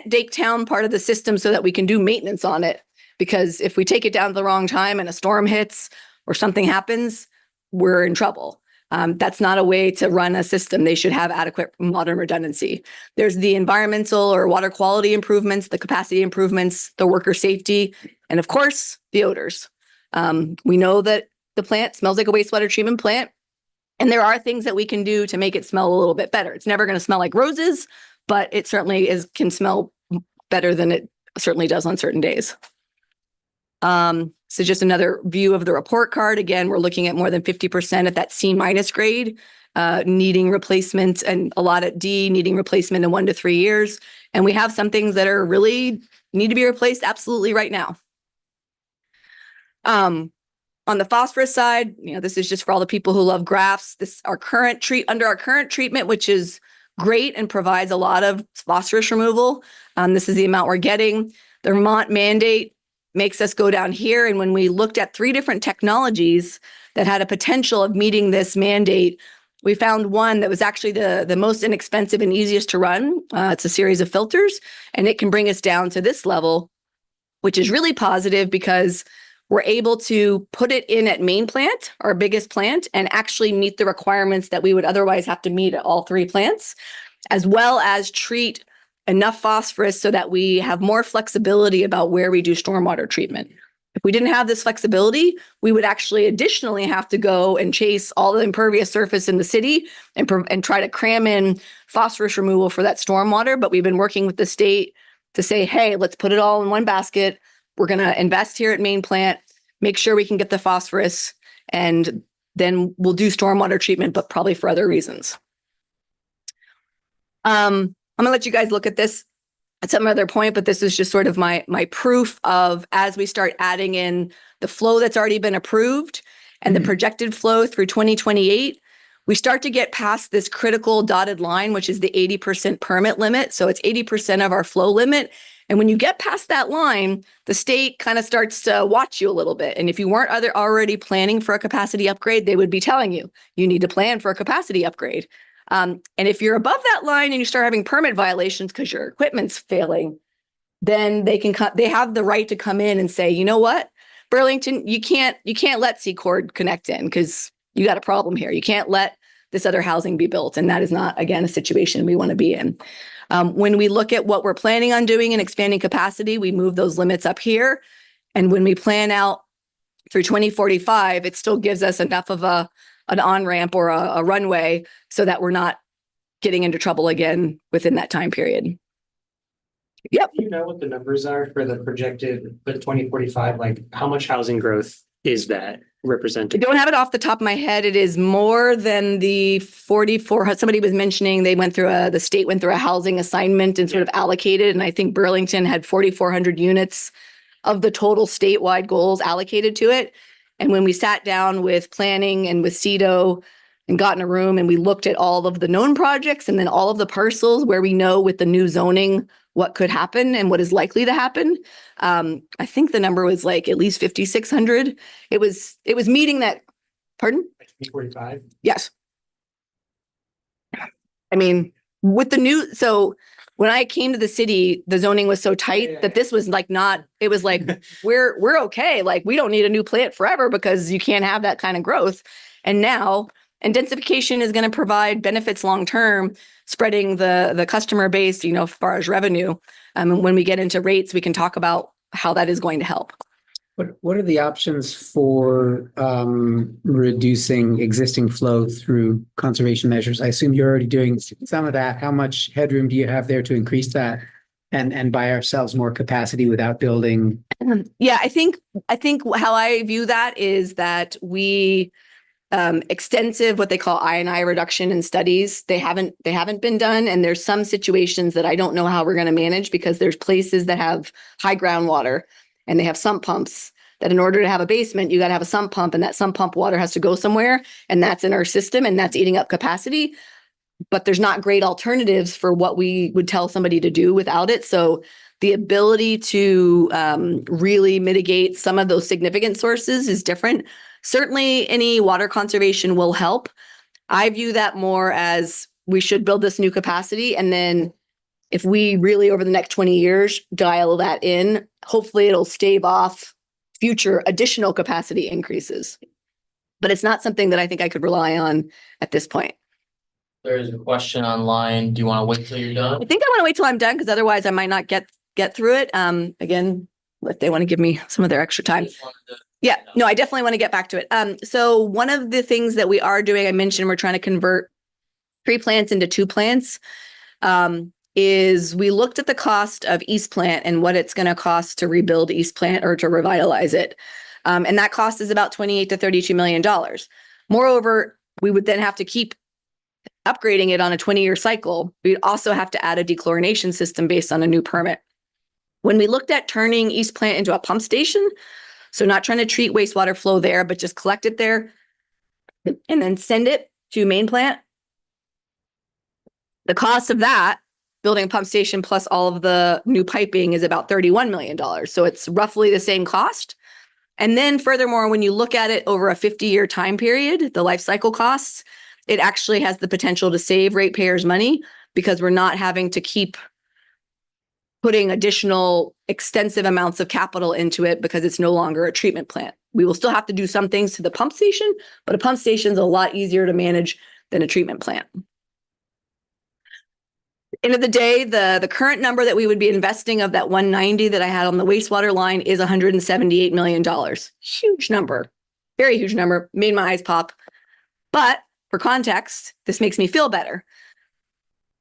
take down part of the system so that we can do maintenance on it. Because if we take it down at the wrong time and a storm hits or something happens, we're in trouble. That's not a way to run a system. They should have adequate modern redundancy. There's the environmental or water quality improvements, the capacity improvements, the worker safety, and of course, the odors. We know that the plant smells like a wastewater treatment plant, and there are things that we can do to make it smell a little bit better. It's never going to smell like roses, but it certainly can smell better than it certainly does on certain days. So just another view of the report card. Again, we're looking at more than 50% at that C- grade, needing replacement, and a lot at D, needing replacement in 1 to 3 years. And we have some things that are really need to be replaced absolutely right now. On the phosphorus side, this is just for all the people who love graphs. Under our current treatment, which is great and provides a lot of phosphorus removal. This is the amount we're getting. The Vermont mandate makes us go down here. And when we looked at 3 different technologies that had a potential of meeting this mandate, we found one that was actually the most inexpensive and easiest to run. It's a series of filters, and it can bring us down to this level, which is really positive because we're able to put it in at main plant, our biggest plant, and actually meet the requirements that we would otherwise have to meet at all 3 plants, as well as treat enough phosphorus so that we have more flexibility about where we do stormwater treatment. If we didn't have this flexibility, we would actually additionally have to go and chase all the impervious surface in the city and try to cram in phosphorus removal for that stormwater. But we've been working with the state to say, hey, let's put it all in one basket. We're going to invest here at main plant, make sure we can get the phosphorus, and then we'll do stormwater treatment, but probably for other reasons. I'm going to let you guys look at this. at some other point, but this is just sort of my proof of, as we start adding in the flow that's already been approved and the projected flow through 2028, we start to get past this critical dotted line, which is the 80% permit limit. So it's 80% of our flow limit. And when you get past that line, the state kind of starts to watch you a little bit. And if you weren't already planning for a capacity upgrade, they would be telling you, you need to plan for a capacity upgrade. And if you're above that line and you start having permit violations because your equipment's failing, then they have the right to come in and say, you know what, Burlington, you can't let Secord connect in because you got a problem here. You can't let this other housing be built. And that is not, again, a situation we want to be in. When we look at what we're planning on doing and expanding capacity, we move those limits up here. And when we plan out through 2045, it still gives us enough of an on-ramp or a runway so that we're not getting into trouble again within that time period. Yep. Do you know what the numbers are for the projected, the 2045? Like, how much housing growth is that I represented? don't have it off the top of my head. It is more than the 44. Somebody was mentioning the state went through a housing assignment and sort of allocated. And I think Burlington had 4,400 units of the total statewide goals allocated to it. And when we sat down with planning and with CEDO and got in a room and we looked at all of the known projects and then all of the parcels where we know with the new zoning what could happen and what is likely to happen. I think the number was like at least 5,600. It was meeting that, pardon? 2045? Yes. I mean, with the new, so when I came to the city, the zoning was so tight that this was like not, it was like, we're okay. Like, we don't need a new plant forever because you can't have that kind of growth. And now, and densification is going to provide benefits long-term, spreading the customer base, as far as revenue. And when we get into rates, we can talk about how that is going to help. What are the options for reducing existing flow through conservation measures? I assume you're already doing some of that. How much headroom do you have there to increase that and buy ourselves more capacity without building? Yeah, I think how I view that is that we extensive what they call I&I reduction in studies. They haven't been done, and there's some situations that I don't know how we're going to manage because there's places that have high groundwater and they have sump pumps that in order to have a basement, you got to have a sump pump, and that sump pump water has to go somewhere, and that's in our system, and that's eating up capacity. But there's not great alternatives for what we would tell somebody to do without it. So the ability to really mitigate some of those significant sources is different. Certainly, any water conservation will help. I view that more as we should build this new capacity, and then if we really, over the next 20 years, dial that in, hopefully it'll stave off future additional capacity increases. But it's not something that I think I could rely on at this point. There's a question online. Do you want to wait till you're done? I think I want to wait till I'm done because otherwise I might not get through it. Again, if they want to give me some of their extra time. Yeah, no, I definitely want to get back to it. So one of the things that we are doing, I mentioned we're trying to convert 3 plants into 2 plants, is we looked at the cost of East Plant and what it's going to cost to rebuild East Plant or to revitalize it. And that cost is about $28 to $32 million. Moreover, we would then have to keep upgrading it on a 20-year cycle. We'd also have to add a dechlorination system based on a new permit. When we looked at turning East Plant into a pump station, so not trying to treat wastewater flow there, but just collect it there and then send it to main plant, the cost of that, building a pump station plus all of the new piping, is about $31 million. So it's roughly the same cost. And then furthermore, when you look at it over a 50-year time period, the life cycle costs, it actually has the potential to save ratepayers money because we're not having to keep putting additional extensive amounts of capital into it because it's no longer a treatment plant. We will still have to do some things to the pump station, but a pump station is a lot easier to manage than a treatment plant. End of the day, the current number that we would be investing of that 190 that I had on the wastewater line is $178 million. Huge number, very huge number, made my eyes pop. But for context, this makes me feel better,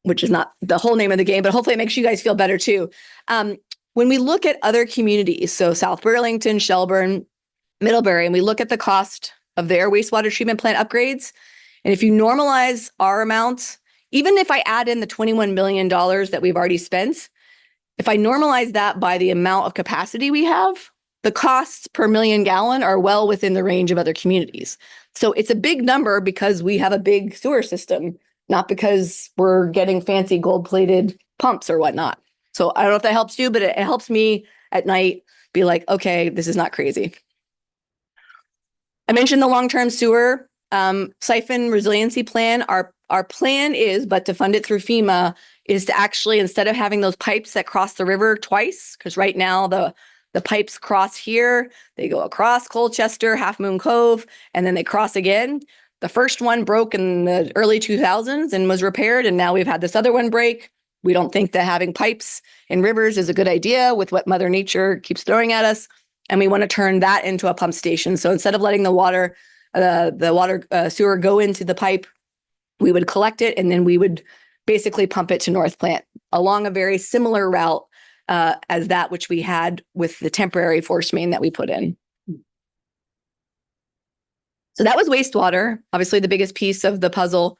which is not the whole name of the game, but hopefully it makes you guys feel better too. When we look at other communities, so South Burlington, Shelburne, Middlebury, and we look at the cost of their wastewater treatment plant upgrades, and if you normalize our amounts, even if I add in the $21 million that we've already spent, If I normalize that by the amount of capacity we have, the costs per million gallon are well within the range of other communities. So it's a big number because we have a big sewer system, not because we're getting fancy gold-plated pumps or whatnot. So I don't know if that helps you, but it helps me at night be like, okay, this is not crazy. I mentioned the long-term sewer siphon resiliency plan. Our plan is, but to fund it through FEMA, is to actually, instead of having those pipes that cross the river twice, because right now the pipes cross here, they go across Colchester, Half Moon Cove, and then they cross again. The first one broke in the early 2000s and was repaired, and now we've had this other one break. We don't think that having pipes in rivers is a good idea with what Mother Nature keeps throwing at us, and we want to turn that into a pump station. So instead of letting the water sewer go into the pipe, we would collect it, and then we would basically pump it to North Plant along a very similar route as that which we had with the temporary force main that we put in. So that was wastewater, obviously the biggest piece of the puzzle.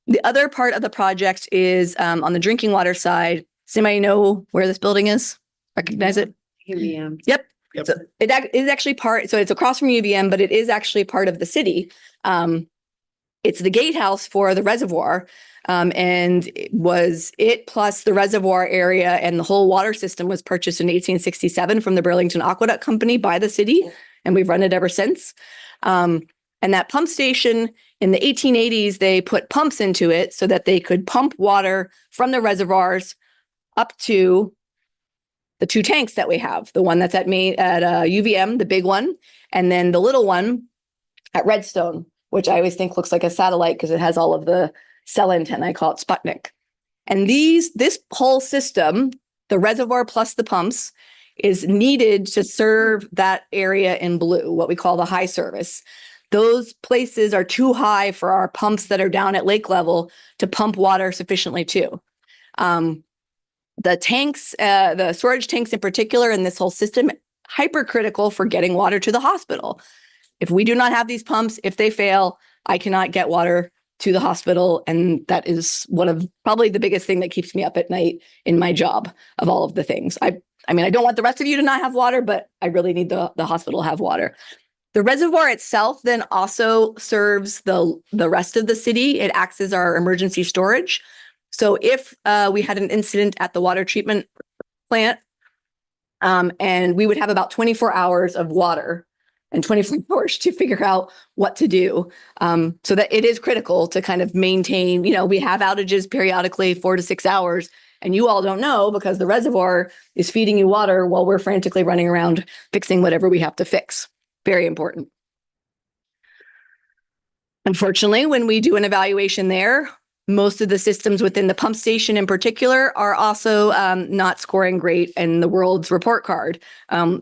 The other part of the project is on the drinking water side. Does anybody know where this building is? Recognize it? UVM. Yep. So it is actually part, so it's across from UVM, but it is actually part of the city. It's the gatehouse for the reservoir. And it plus the reservoir area and the whole water system was purchased in 1867 from the Burlington Aqueduct Company by the city. And we've run it ever since. And that pump station in the 1880s, they put pumps into it so that they could pump water from the reservoirs up to the two tanks that we have. The one that's at UVM, the big one, and then the little one at Redstone, which I always think looks like a satellite because it has all of the cell antennae. I call it Sputnik. And this whole system, the reservoir plus the pumps, is needed to serve that area in blue, what we call the high service. Those places are too high for our pumps that are down at lake level to pump water sufficiently to. The tanks, the storage tanks in particular, and this whole system, hypercritical for getting water to the hospital. If we do not have these pumps, if they fail, I cannot get water to the hospital. And that is one of probably the biggest thing that keeps me up at night in my job of all of the things. I mean, I don't want the rest of you to not have water, but I really need the hospital to have water. The reservoir itself then also serves the rest of the city. It acts as our emergency storage. So if we had an incident at the water treatment plant, and we would have about 24 hours of water and 24 hours to figure out what to do. So that it is critical to kind of maintain, we have outages periodically 4 to 6 hours, and you all don't know because the reservoir is feeding you water while we're frantically running around fixing whatever we have to fix. Very important. Unfortunately, when we do an evaluation there, most of the systems within the pump station in particular are also not scoring great in the world's report card,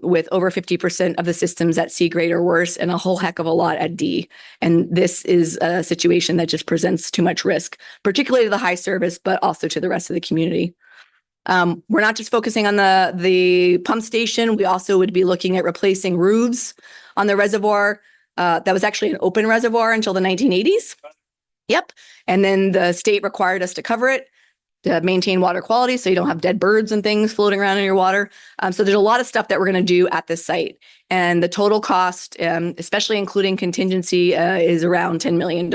with over 50% of the systems at C grade or worse and a whole heck of a lot at D. And this is a situation that just presents too much risk, particularly to the high service, but also to the rest of the community. We're not just focusing on the pump station. We also would be looking at replacing roofs on the reservoir. That was actually an open reservoir until the 1980s. Yep. And then the state required us to cover it to maintain water quality so you don't have dead birds and things floating around in your water. So there's a lot of stuff that we're going to do at this site. And the total cost, especially including contingency, is around $10 million.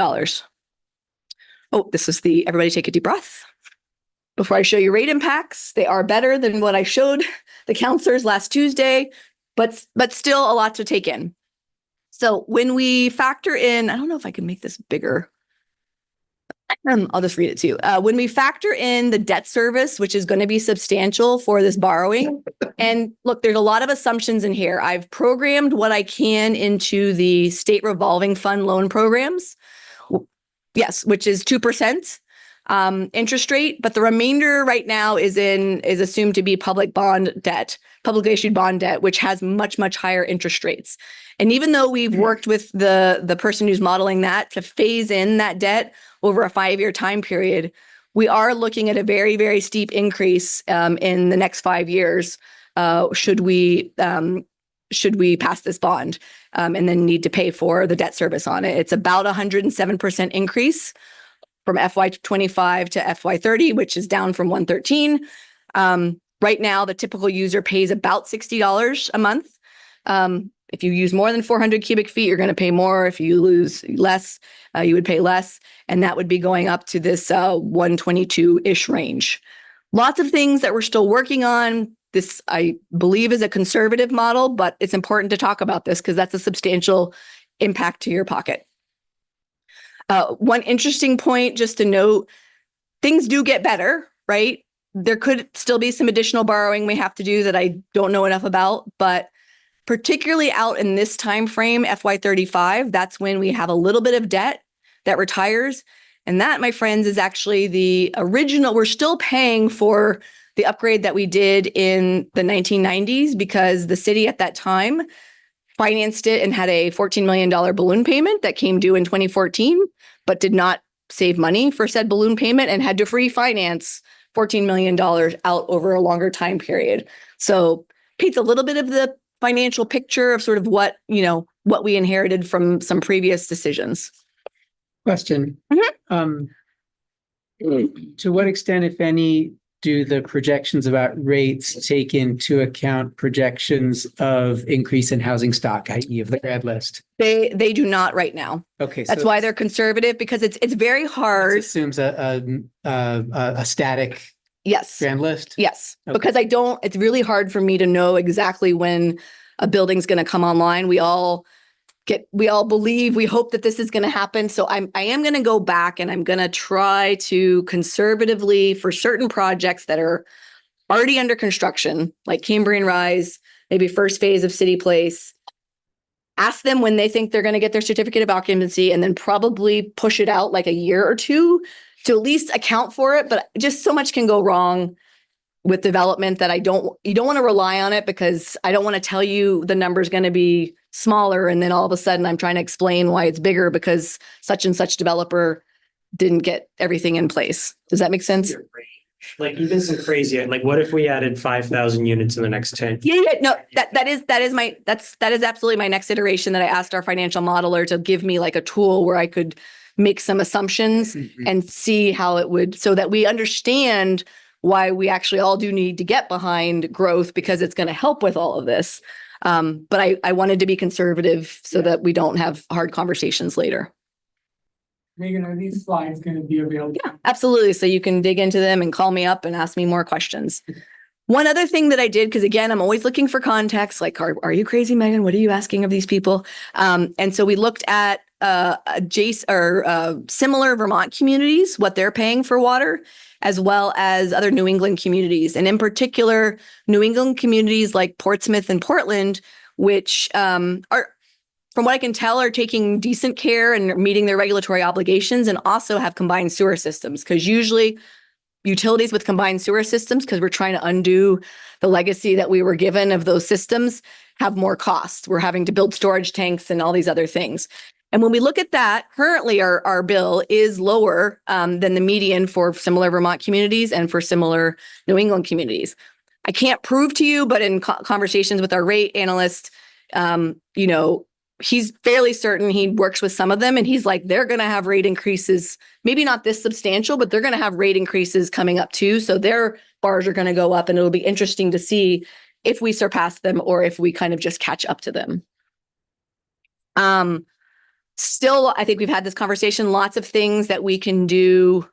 Oh, this is everybody take a deep breath. Before I show you rate impacts, they are better than what I showed the counselors last Tuesday, but still a lot to take in. So when we factor in, I don't know if I can make this bigger. I'll just read it to you. When we factor in the debt service, which is going to be substantial for this borrowing, and look, there's a lot of assumptions in here. I've programmed what I can into the state revolving fund loan programs. Yes, which is 2% interest rate, but the remainder right now is assumed to be publicly issued bond debt, which has much, much higher interest rates. And even though we've worked with the person who's modeling that to phase in that debt over a 5-year time period, we are looking at a very, very steep increase in the next 5 years should we pass this bond and then need to pay for the debt service on it. It's about 107% increase from FY25 to FY30, which is down from 113. Right now, the typical user pays about $60 a month. If you use more than 400 cubic feet, you're going to pay more. If you lose less, you would pay less. And that would be going up to this 122-ish range. Lots of things that we're still working on. This, I believe, is a conservative model, but it's important to talk about this because that's a substantial impact to your pocket. One interesting point, just to note, things do get better, right? There could still be some additional borrowing we have to do that I don't know enough about, but particularly out in this time frame, FY35, that's when we have a little bit of debt that retires. And that, my friends, is actually the original. We're still paying for the upgrade that we did in the 1990s because the city at that time financed it and had a $14 million balloon payment that came due in 2014, but did not save money for said balloon payment and had to refinance $14 million out over a longer time period. So paints a little bit of the financial picture of sort of what we inherited from some previous decisions. Question. To what extent, if any, do the projections about rates take into account projections of increase in housing stock, i.e. of the grad list? They do not right now. Okay. That's why they're conservative, because it's very hard. It assumes a static Yes. grand list? Yes. Okay. Because it's really hard for me to know exactly when a building's going to come online. We all believe, we hope that this is going to happen. So I am going to go back and I'm going to try to conservatively, for certain projects that are already under construction, like Cambrian Rise, maybe first phase of City Place, ask them when they think they're going to get their certificate of occupancy and then probably push it out like a year or two to at least account for it. But just so much can go wrong with development that you don't want to rely on it, because I don't want to tell you the number is going to be smaller and then all of a sudden I'm trying to explain why it's bigger because such and such developer didn't get everything in place. Does that make sense? Like even some crazy, like what if we added 5,000 units in the next 10? Yeah, no, that is absolutely my next iteration that I asked our financial modeler to give me like a tool where I could make some assumptions and see how it would, so that we understand why we actually all do need to get behind growth, because it's going to help with all of this. But I wanted to be conservative so that we don't have hard conversations later. Megan, are these slides going to be available? Yeah, absolutely. So you can dig into them and call me up and ask me more questions. One other thing that I did, because again, I'm always looking for context, like, are you crazy, Megan? What are you asking of these people? And so we looked at similar Vermont communities, what they're paying for water, as well as other New England communities. And in particular, New England communities like Portsmouth and Portland, which are, from what I can tell, are taking decent care and meeting their regulatory obligations, and also have combined sewer systems. Because usually utilities with combined sewer systems, because we're trying to undo the legacy that we were given of those systems, have more costs. We're having to build storage tanks and all these other things. And when we look at that, currently our bill is lower than the median for similar Vermont communities and for similar New England communities. I can't prove to you, but in conversations with our rate analyst, he's fairly certain, he works with some of them, and he's like, they're going to have rate increases, maybe not this substantial, but they're going to have rate increases coming up too. So their bars are going to go up, and it'll be interesting to see if we surpass them or if we kind of just catch up to them. Still, I think we've had this conversation, lots of things that we can do,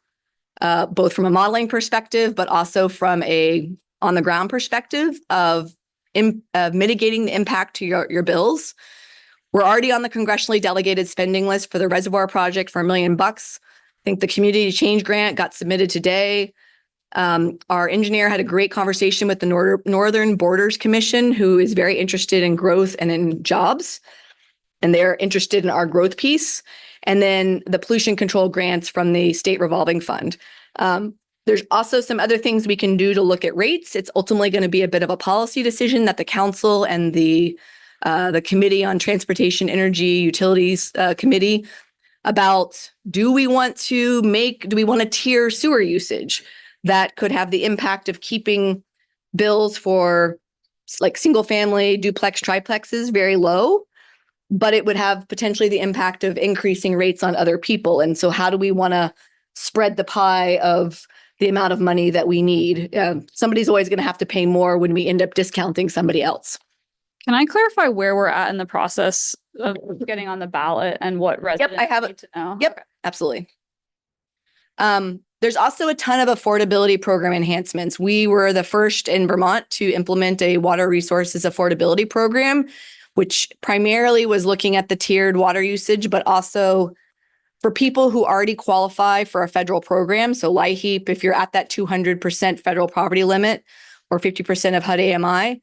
both from a modeling perspective, but also from a on the ground perspective of mitigating the impact to your bills. We're already on the congressionally delegated spending list for the reservoir project for $1 million. I think the community change grant got submitted today. Our engineer had a great conversation with the Northern Borders Commission, who is very interested in growth and in jobs, and they're interested in our growth piece. And then the pollution control grants from the state revolving fund. There's also some other things we can do to look at rates. It's ultimately going to be a bit of a policy decision that the council and the Committee on Transportation, Energy, Utilities Committee about, do we want to tier sewer usage that could have the impact of keeping bills for like single family, duplex, triplexes very low, but it would have potentially the impact of increasing rates on other people. And so how do we want to spread the pie of the amount of money that we need. Somebody's always going to have to pay more when we end up discounting somebody else. Can I clarify where we're at in the process of getting on the ballot and what residents I have need to know? Yep, absolutely. There's also a ton of affordability program enhancements. We were the first in Vermont to implement a water resources affordability program, which primarily was looking at the tiered water usage, but also for people who already qualify for a federal program. So LIHEAP, if you're at that 200% federal poverty limit or 50% of HUD AMI,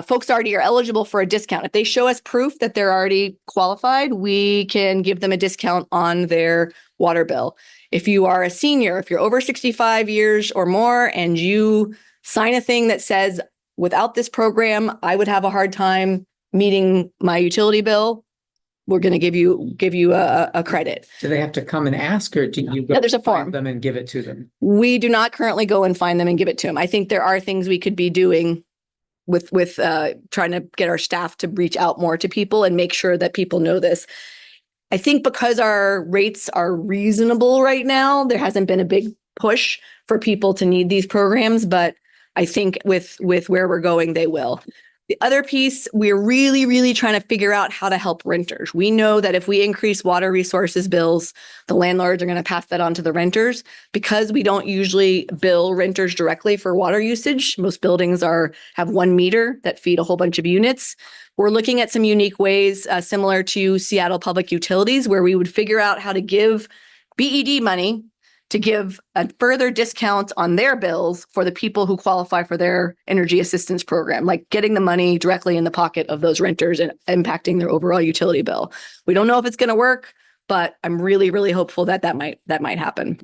folks already are eligible for a discount. If they show us proof that they're already qualified, we can give them a discount on their water bill. If you are a senior, if you're over 65 years or more, and you sign a thing that says, without this program, I would have a hard time meeting my utility bill, we're going to give you a credit. Do they have to come and ask, or do you go No, there's a find form. them and give it to them? We do not currently go and find them and give it to them. I think there are things we could be doing with trying to get our staff to reach out more to people and make sure that people know this. I think because our rates are reasonable right now, there hasn't been a big push for people to need these programs, but I think with where we're going, they will. The other piece, we're really, really trying to figure out how to help renters. We know that if we increase water resources bills, the landlords are going to pass that on to the renters. Because we don't usually bill renters directly for water usage, most buildings have 1 meter that feed a whole bunch of units. We're looking at some unique ways similar to Seattle Public Utilities, where we would figure out how to give BED money to give a further discount on their bills for the people who qualify for their energy assistance program, like getting the money directly in the pocket of those renters and impacting their overall utility bill. We don't know if it's going to work, but I'm really, really hopeful that might happen.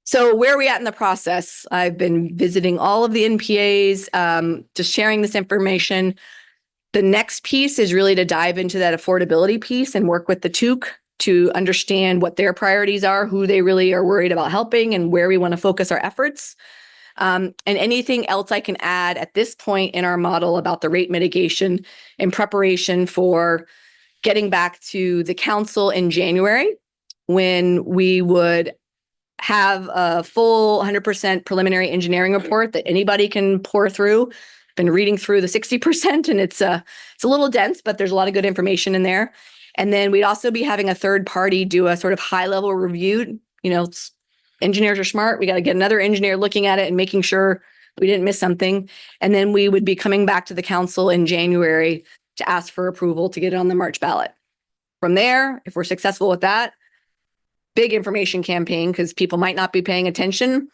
So where are we at in the process? I've been visiting all of the NPAs, just sharing this information. The next piece is really to dive into that affordability piece and work with the TOOC to understand what their priorities are, who they really are worried about helping, and where we want to focus our efforts. And anything else I can add at this point in our model about the rate mitigation in preparation for getting back to the council in January, when we would have a full 100% preliminary engineering report that anybody can pour through. Been reading through the 60%, and it's a little dense, but there's a lot of good information in there. And then we'd also be having a third party do a sort of high level review. Engineers are smart. We got to get another engineer looking at it and making sure we didn't miss something. And then we would be coming back to the council in January to ask for approval to get it on the March ballot. From there, if we're successful with that, big information campaign, because people might not be paying attention,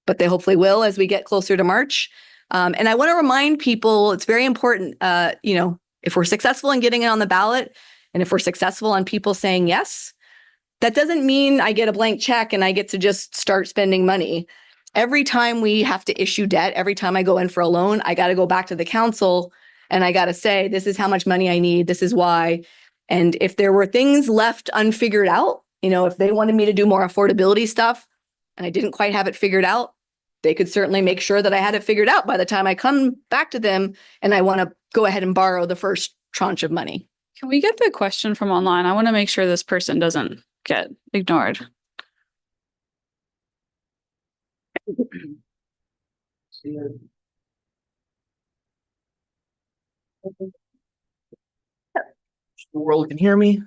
but they hopefully will as we get closer to March. And I want to remind people, it's very important, if we're successful in getting it on the ballot, and if we're successful on people saying yes, that doesn't mean I get a blank check and I get to just start spending money. Every time we have to issue debt, every time I go in for a loan, I got to go back to the council and I got to say, this is how much money I need. This is why. And if there were things left unfigured out, if they wanted me to do more affordability stuff and I didn't quite have it figured out, they could certainly make sure that I had it figured out by the time I come back to them and I want to go ahead and borrow the first tranche of money. Can we get the question from online? I want to make sure this person doesn't get ignored. The world can hear me.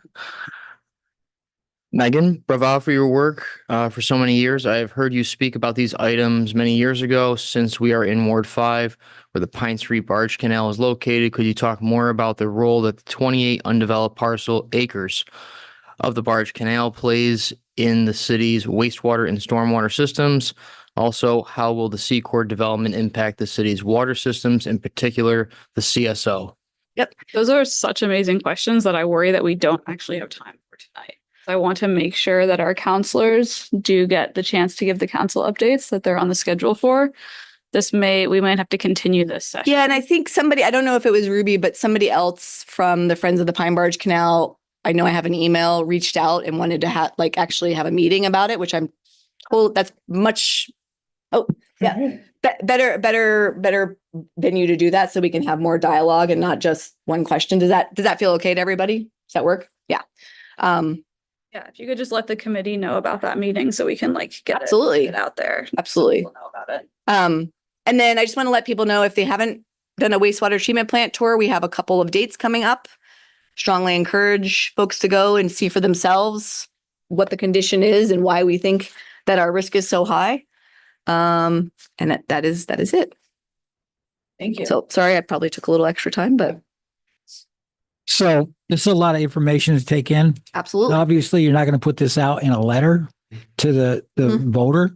Megan, bravo for your work for so many years. I have heard you speak about these items many years ago. Since we are in Ward 5, where the Pine Street Barge Canal is located, could you talk more about the role that the 28 undeveloped parcel acres of the Barge Canal plays in the city's wastewater and stormwater systems? Also, how will the Seacord development impact the city's water systems, in particular the CSO? Yep. Those are such amazing questions that I worry that we don't actually have time for tonight. I want to make sure that our counselors do get the chance to give the council updates that they're on the schedule for. We might have to continue this session. Yeah, and I think I don't know if it was Ruby, but somebody else from the Friends of the Pine Barge Canal, I know I have an email, reached out and wanted to actually have a meeting about it, which I'm told that's much, better venue to do that so we can have more dialogue and not just one question. Does that feel okay to everybody? Does that work? Yeah. Yeah, if you could just let the committee know about that meeting so we can like get Absolutely. it out there. Absolutely. People know about it. And then I just want to let people know if they haven't done a wastewater treatment plant tour, we have a couple of dates coming up. Strongly encourage folks to go and see for themselves what the condition is and why we think that our risk is so high. And that is it. Thank you. So sorry, I probably took a little extra time, but So this is a lot of information to take in. absolutely. Obviously, you're not going to put this out in a letter to the voter.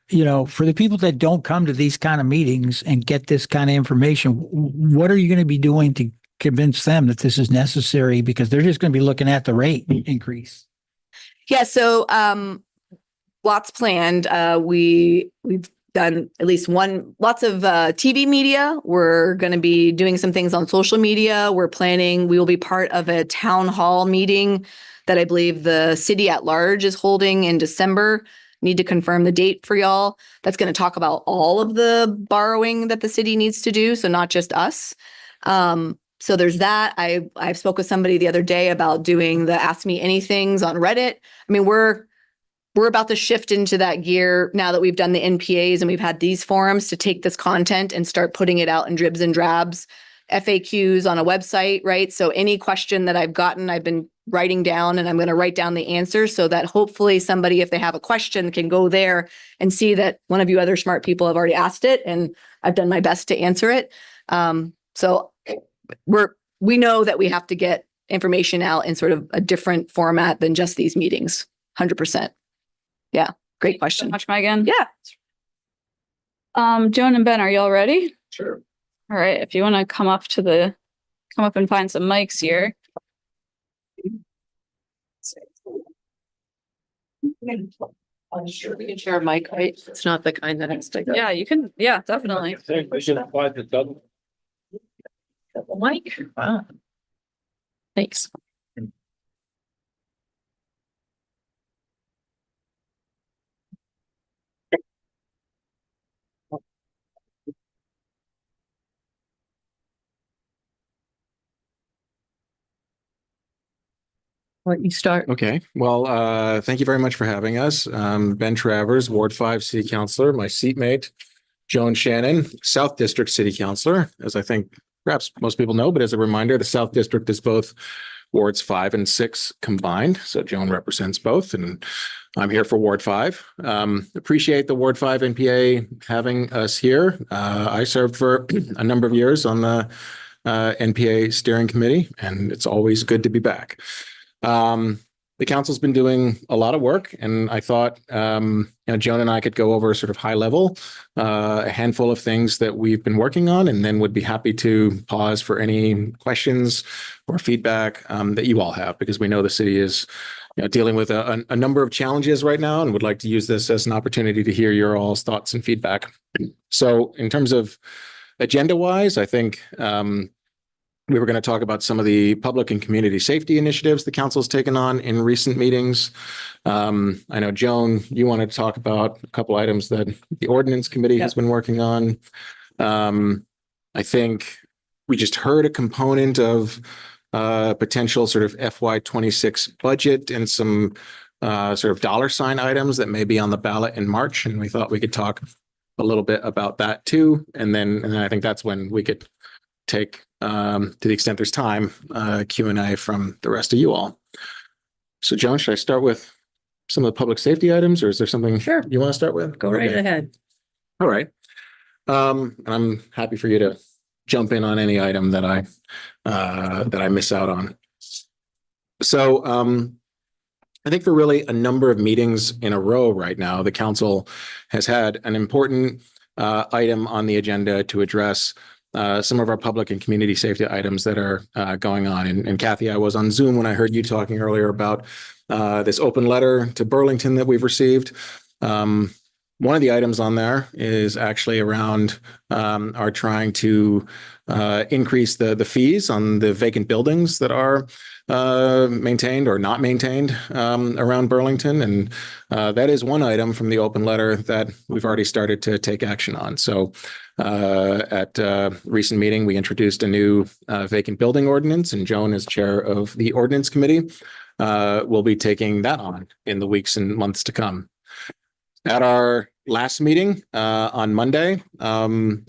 You know, for the people that don't come to these kind of meetings and get this kind of information, what are you going to be doing to convince them that this is necessary? Because they're just going to be looking at the rate increase. Yeah, so lots planned. We've done at least lots of TV media. We're going to be doing some things on social media. We will be part of a town hall meeting that I believe the city at large is holding in December. Need to confirm the date for y'all. That's going to talk about all of the borrowing that the city needs to do, so not just us. So there's that. I've spoke with somebody the other day about doing the Ask Me Anythings on Reddit. I mean, we're about to shift into that gear now that we've done the NPAs and we've had these forums to take this content and start putting it out in dribs and drabs, FAQs on a website, right? So any question that I've gotten, I've been writing down, and I'm going to write down the answer so that hopefully somebody, if they have a question, can go there and see that one of you other smart people have already asked it and I've done my best to answer it. So we know that we have to get information out in sort of a different format than just these meetings. 100%. Yeah. Great question. So much, Megan. Yeah. Joan and Ben, are y'all ready? Sure. All right. If you want to come up and find some mics here. Sure, we can share a mic, right? It's not the kind that has to go. Yeah, you can. Yeah, definitely. Mic. Wow. Thanks. Why don't you start? Okay, well, thank you very much for having us. Ben Travers, Ward 5 City Councilor, my seatmate, Joan Shannon, South District City Councilor, as I think perhaps most people know, but as a reminder, the South District is both Wards 5 and 6 combined. So Joan represents both, and I'm here for Ward 5. Appreciate the Ward 5 NPA having us here. I served for a number of years on the NPA steering committee, and it's always good to be back. The council's been doing a lot of work, and I thought, Joan and I could go over sort of high level, a handful of things that we've been working on, and then would be happy to pause for any questions or feedback that you all have, because we know the city is dealing with a number of challenges right now, and would like to use this as an opportunity to hear your all's thoughts and feedback. So in terms of agenda wise, I think we were going to talk about some of the public and community safety initiatives the council's taken on in recent meetings. I know, Joan, you wanted to talk about a couple items that the ordinance committee has been working on. I think we just heard a component of potential sort of FY26 budget and some sort of dollar sign items that may be on the ballot in March. And we thought we could talk a little bit about that too. And then I think that's when we could take, to the extent there's time, Q&A from the rest of you all. So Joan, should I start with some of the public safety items, or is there something you want to start with? Go right ahead. All right. And I'm happy for you to jump in on any item that I miss out on. So I think for really a number of meetings in a row right now, the council has had an important item on the agenda to address some of our public and community safety items that are going on. And Kathy, I was on Zoom when I heard you talking earlier about this open letter to Burlington that we've received. One of the items on there is actually around our trying to increase the fees on the vacant buildings that are maintained or not maintained around Burlington. And that is one item from the open letter that we've already started to take action on. So at a recent meeting, we introduced a new vacant building ordinance, and Joan is chair of the ordinance committee. we'll be taking that on in the weeks and months to come. At our last meeting on Monday,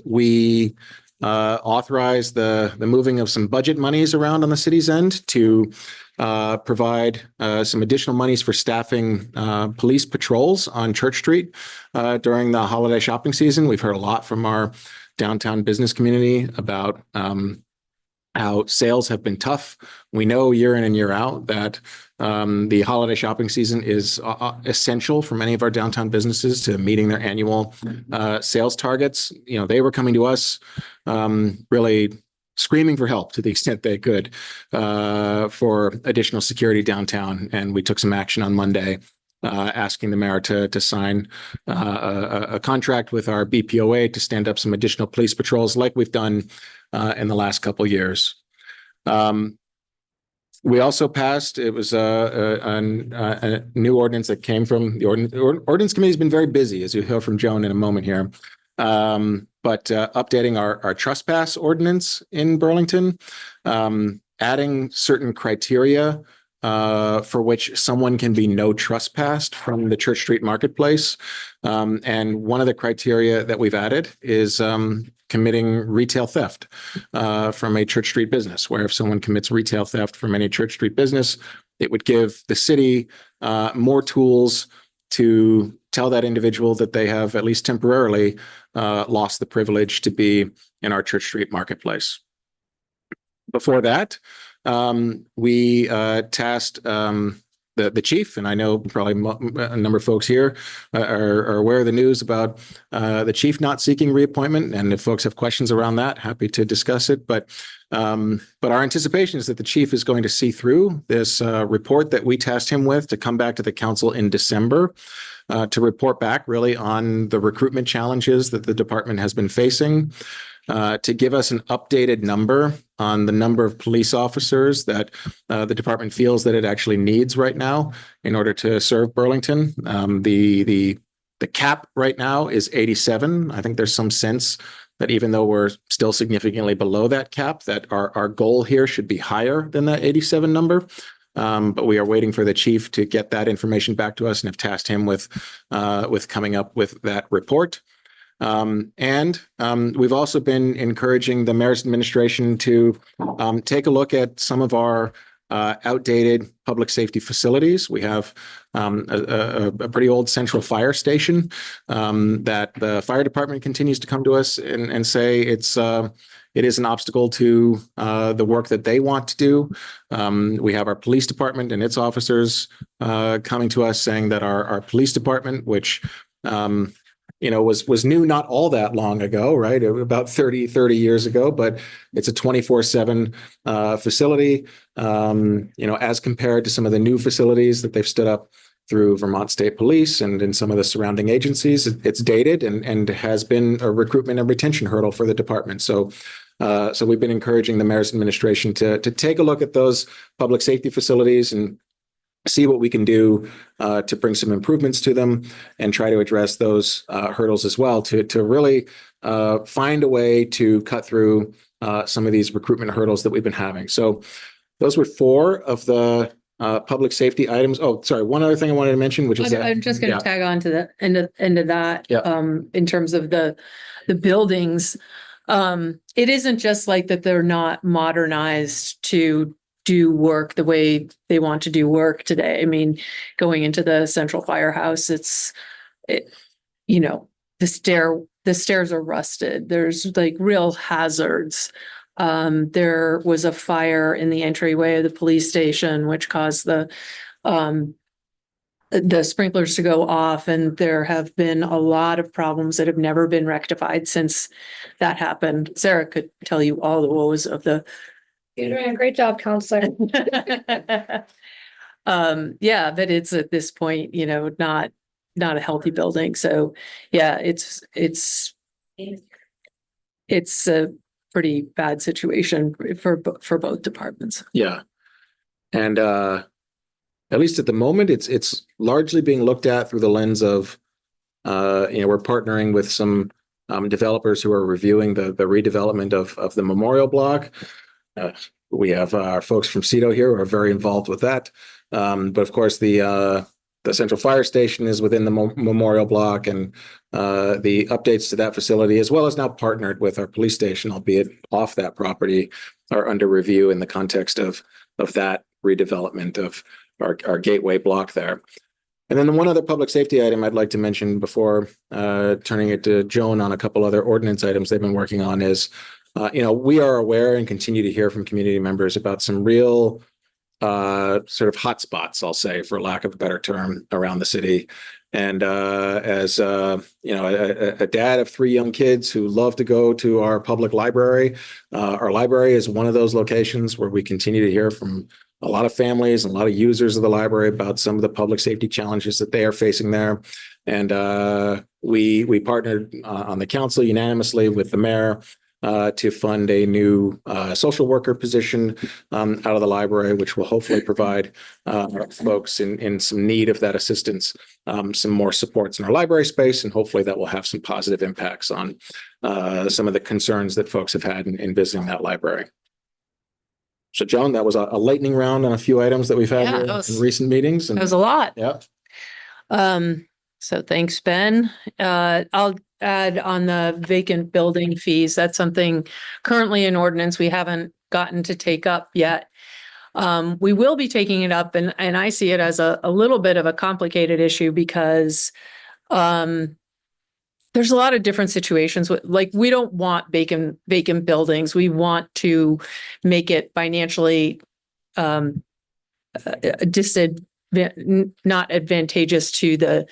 we authorized the moving of some budget monies around on the city's end to provide some additional monies for staffing police patrols on Church Street during the holiday shopping season. We've heard a lot from our downtown business community about how sales have been tough. We know year in and year out that the holiday shopping season is essential for many of our downtown businesses to meeting their annual sales targets. You know, they were coming to us really screaming for help to the extent they could for additional security downtown. And we took some action on Monday, asking the mayor to sign a contract with our BPOA to stand up some additional police patrols like we've done in the last couple of years. We also passed, it was a new ordinance that came from the ordinance committee has been very busy, as you hear from Joan in a moment here. But updating our trespass ordinance in Burlington, adding certain criteria for which someone can be no trespassed from the Church Street Marketplace. And one of the criteria that we've added is committing retail theft from a Church Street business, where if someone commits retail theft from any Church Street business, it would give the city more tools to tell that individual that they have at least temporarily lost the privilege to be in our Church Street Marketplace. Before that, we tasked the chief, and I know probably a number of folks here are aware of the news about the chief not seeking reappointment. And if folks have questions around that, happy to discuss it. But our anticipation is that the chief is going to see through this report that we tasked him with to come back to the council in December to report back really on the recruitment challenges that the department has been facing. To give us an updated number on the number of police officers that the department feels that it actually needs right now in order to serve Burlington. The cap right now is 87. I think there's some sense that even though we're still significantly below that cap, that our goal here should be higher than that 87 number. But we are waiting for the chief to get that information back to us and have tasked him with coming up with that report. And we've also been encouraging the mayor's administration to take a look at some of our outdated public safety facilities. We have a pretty old central fire station that the fire department continues to come to us and say it is an obstacle to the work that they want to do. We have our police department and its officers coming to us saying that our police department, which was new not all that long ago, right? About 30 years ago, but it's a 24/7 facility, as compared to some of the new facilities that they've stood up through Vermont State Police and in some of the surrounding agencies. It's dated and has been a recruitment and retention hurdle for the department. So we've been encouraging the mayor's administration to take a look at those public safety facilities and see what we can do to bring some improvements to them and try to address those hurdles as well to really find a way to cut through some of these recruitment hurdles that we've been having. So those were 4 of the public safety items. Oh, sorry. One other thing I wanted to mention, which is I'm just going to tag on to the end of that. Yeah. In terms of the buildings, it isn't just like that they're not modernized to do work the way they want to do work today. I mean, going into the central firehouse, the stairs are rusted. There's like real hazards. There was a fire in the entryway of the police station, which caused the sprinklers to go off. And there have been a lot of problems that have never been rectified since that happened. Sarah could tell you all the woes of the. You're doing a great job, counselor. Yeah, but it's at this point, not a healthy building. So yeah, it's a pretty bad situation for both departments. Yeah. And at least at the moment, it's largely being looked at through the lens of, we're partnering with some developers who are reviewing the redevelopment of the Memorial Block. We have our folks from CETO here who are very involved with that. But of course, the central fire station is within the memorial block, and the updates to that facility, as well as now partnered with our police station, albeit off that property, are under review in the context of that redevelopment of our gateway block there. And then the one other public safety item I'd like to mention before turning it to Joan on a couple other ordinance items they've been working on is, we are aware and continue to hear from community members about some real sort of hotspots, I'll say, for lack of a better term, around the city. And as a dad of 3 young kids who love to go to our public library, our library is one of those locations where we continue to hear from a lot of families and a lot of users of the library about some of the public safety challenges that they are facing there. And we partnered on the council unanimously with the mayor to fund a new social worker position out of the library, which will hopefully provide folks in some need of that assistance some more supports in our library space, and hopefully that will have some positive impacts on some of the concerns that folks have had in visiting that library. So, Joan, that was a lightning round on a few items that we've had here in recent meetings. That was a lot. Yeah. So thanks, Ben. I'll add on the vacant building fees. That's something currently in ordinance we haven't gotten to take up yet. We will be taking it up, and I see it as a little bit of a complicated issue because there's a lot of different situations. Like, we don't want vacant buildings. We want to make it financially not advantageous to the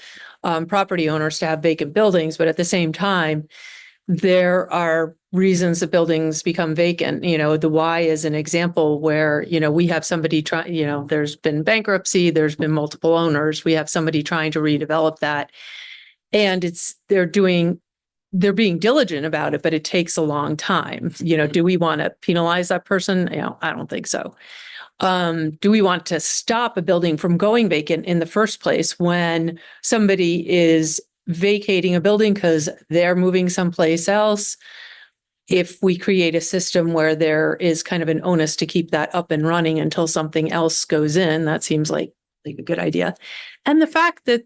property owners to have vacant buildings, but at the same time, there are reasons that buildings become vacant. The Y is an example where, we have somebody there's been bankruptcy, there's been multiple owners. We have somebody trying to redevelop that. And they're being diligent about it, but it takes a long time. Do we want to penalize that person? I don't think so. Do we want to stop a building from going vacant in the first place when somebody is vacating a building because they're moving someplace else? If we create a system where there is kind of an onus to keep that up and running until something else goes in, that seems like a good idea. And the fact that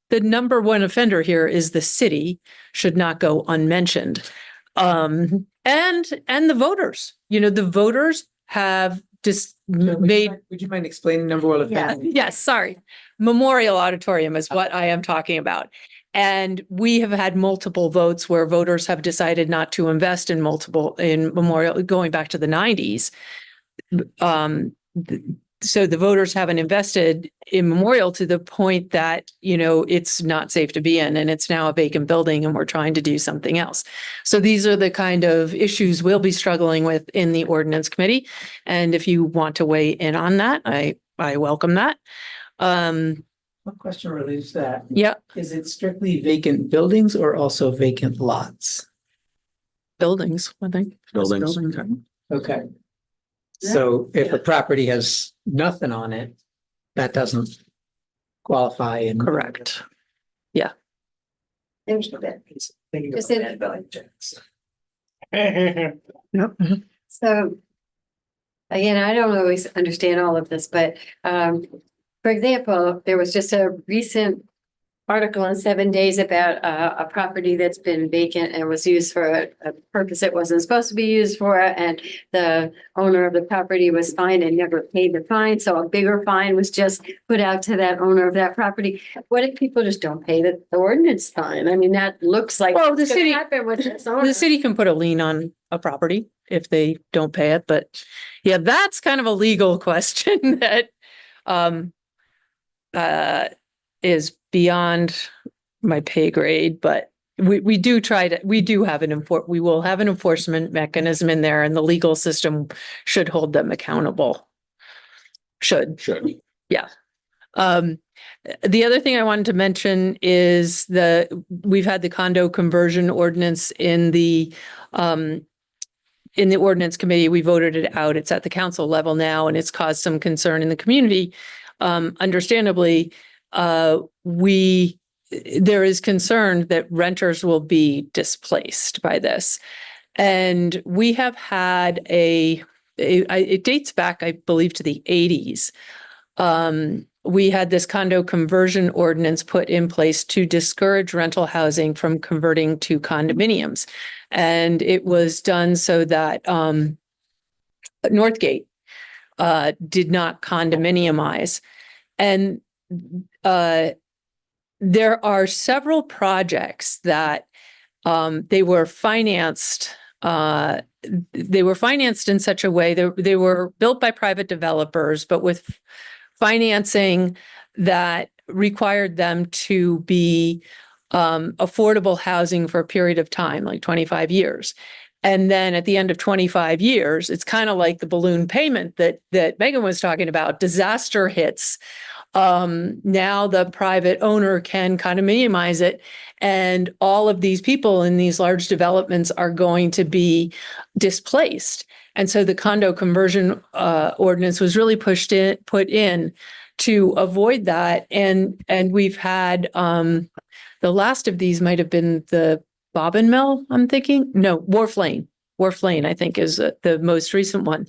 the number one offender here is the city should not go unmentioned. And the voters, the voters have just made. Would you mind explaining number one offender? Yes, sorry. Memorial Auditorium is what I am talking about. And we have had multiple votes where voters have decided not to invest in Memorial going back to the 90s. So the voters haven't invested in Memorial to the point that, it's not safe to be in, and it's now a vacant building, and we're trying to do something else. So these are the kind of issues we'll be struggling with in the ordinance committee. And if you want to weigh in on that, I welcome that. One question relates to that. Yeah. Is it strictly vacant buildings or also vacant lots? Buildings, I think. Buildings. Okay. So if a property has nothing on it, that doesn't qualify in. Correct. Yeah. Just in it, So, again, I don't always understand all of this, but for example, there was just a recent article in 7 Days about a property that's been vacant and was used for a purpose it wasn't supposed to be used for, and the owner of the property was fined and never paid the fine. So a bigger fine was just put out to that owner of that property. What if people just don't pay the ordinance fine? I mean, that looks like Well, the city can put a lien on a property if they don't pay it, but yeah, that's kind of a legal question that is beyond my pay grade, but we will have an enforcement mechanism in there, and the legal system should hold them accountable. Should. Yeah. The other thing I wanted to mention is we've had the condo conversion ordinance in the ordinance committee. We voted it out. It's at the council level now, and it's caused some concern in the community. Understandably, there is concern that renters will be displaced by this. And we have had it dates back, I believe, to the 80s. we had this condo conversion ordinance put in place to discourage rental housing from converting to condominiums. And it was done so that Northgate did not condominiumize. And there are several projects that they were financed. They were financed in such a way that they were built by private developers, but with financing that required them to be affordable housing for a period of time, like 25 years. And then at the end of 25 years, it's kind of like the balloon payment that Megan was talking about. Disaster hits. Now the private owner can condominiumize it, and all of these people in these large developments are going to be displaced. And so the condo conversion ordinance was really put in to avoid that. And we've had the last of these might have been the Bobbin Mill, I'm thinking. No, Wharf Lane. Wharf Lane, I think, is the most recent one.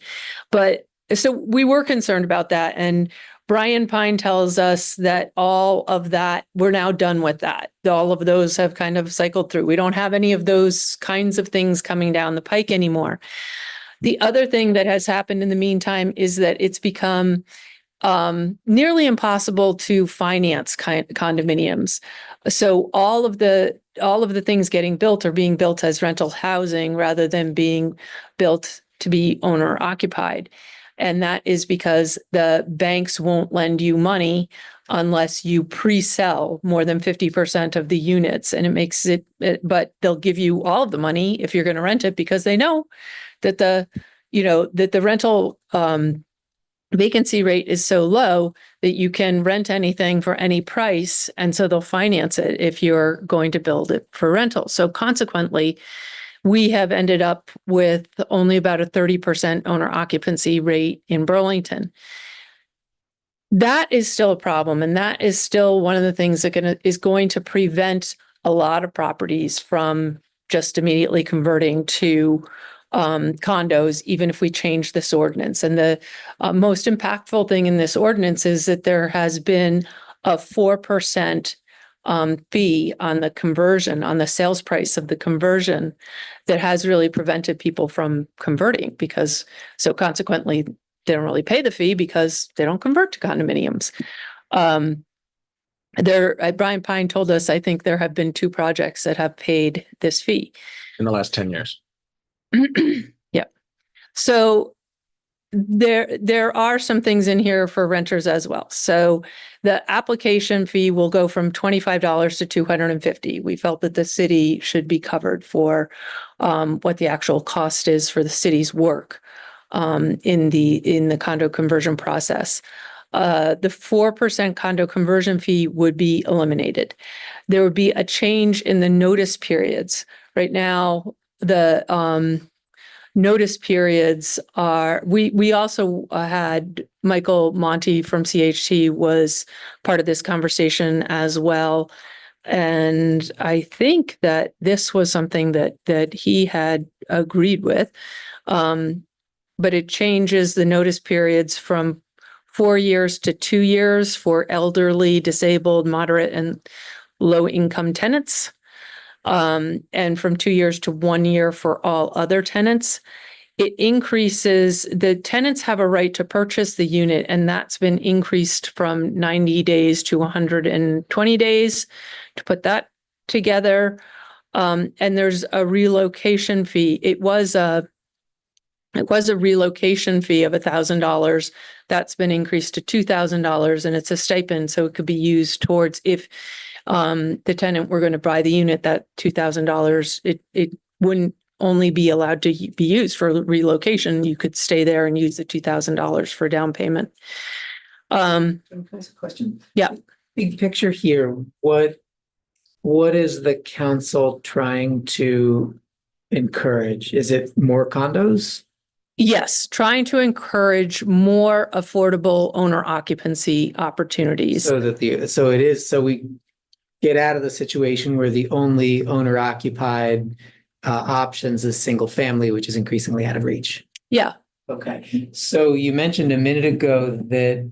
But so we were concerned about that. And Brian Pine tells us that all of that, we're now done with that. All of those have kind of cycled through. We don't have any of those kinds of things coming down the pike anymore. The other thing that has happened in the meantime is that it's become nearly impossible to finance condominiums. So all of the things getting built are being built as rental housing rather than being built to be owner occupied. And that is because the banks won't lend you money unless you pre-sell more than 50% of the units. And it makes it, but they'll give you all of the money if you're going to rent it, because they know that the rental vacancy rate is so low that you can rent anything for any price. And so they'll finance it if you're going to build it for rental. So consequently, we have ended up with only about a 30% owner occupancy rate in Burlington. That is still a problem. And that is still one of the things that is going to prevent a lot of properties from just immediately converting to condos, even if we change this ordinance. And the most impactful thing in this ordinance is that there has been a 4% fee on the conversion, on the sales price of the conversion, that has really prevented people from converting, because so consequently they don't really pay the fee because they don't convert to condominiums. Brian Pine told us, I think there have been 2 projects that have paid this fee in the last 10 years. Yeah. So there are some things in here for renters as well. So the application fee will go from $25 to $250. We felt that the city should be covered for what the actual cost is for the city's work in the condo conversion process. The 4% condo conversion fee would be eliminated. There would be a change in the notice periods. Right now, the notice periods are, we also had Michael Monty from CHT was part of this conversation as well. And I think that this was something that he had agreed with. But it changes the notice periods from 4 years to 2 years for elderly, disabled, moderate, and low income tenants. And from 2 years to 1 year for all other tenants. It increases, the tenants have a right to purchase the unit, and that's been increased from 90 days to 120 days to put that together. And there's a relocation fee. It was a relocation fee of $1,000. That's been increased to $2,000, and it's a stipend, so it could be used towards if the tenant were going to buy the unit, that $2,000, it wouldn't only be allowed to be used for relocation. You could stay there and use the $2,000 for down payment. Can I ask a question? Yeah. Big picture here, what is the council trying to encourage? Is it more condos? Yes, trying to encourage more affordable owner occupancy opportunities. So we get out of the situation where the only owner occupied options is single family, which is increasingly out of reach. Yeah. Okay, so you mentioned a minute ago that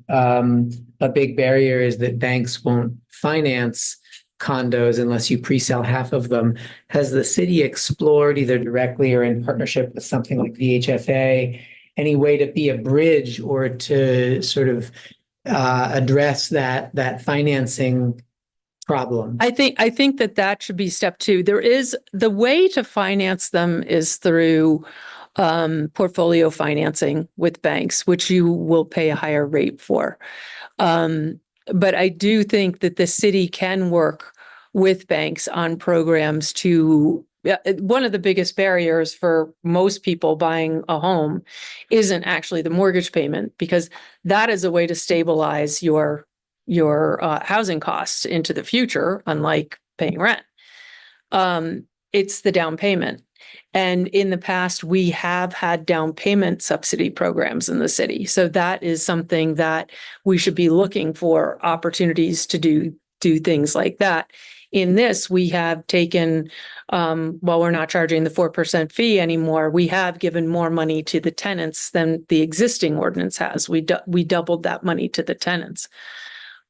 a big barrier is that banks won't finance condos unless you pre-sell half of them. Has the city explored, either directly or in partnership with something like the HFA, any way to be a bridge or to sort of address that financing problem? I think that should be step two. There is the way to finance them is through portfolio financing with banks, which you will pay a higher rate for. But I do think that the city can work with banks on programs to. One of the biggest barriers for most people buying a home isn't actually the mortgage payment, because that is a way to stabilize your housing costs into the future, unlike paying rent. It's the down payment. And in the past, we have had down payment subsidy programs in the city. So that is something that we should be looking for opportunities to do things like that. In this, we have taken, while we're not charging the 4% fee anymore, we have given more money to the tenants than the existing ordinance has. We doubled that money to the tenants.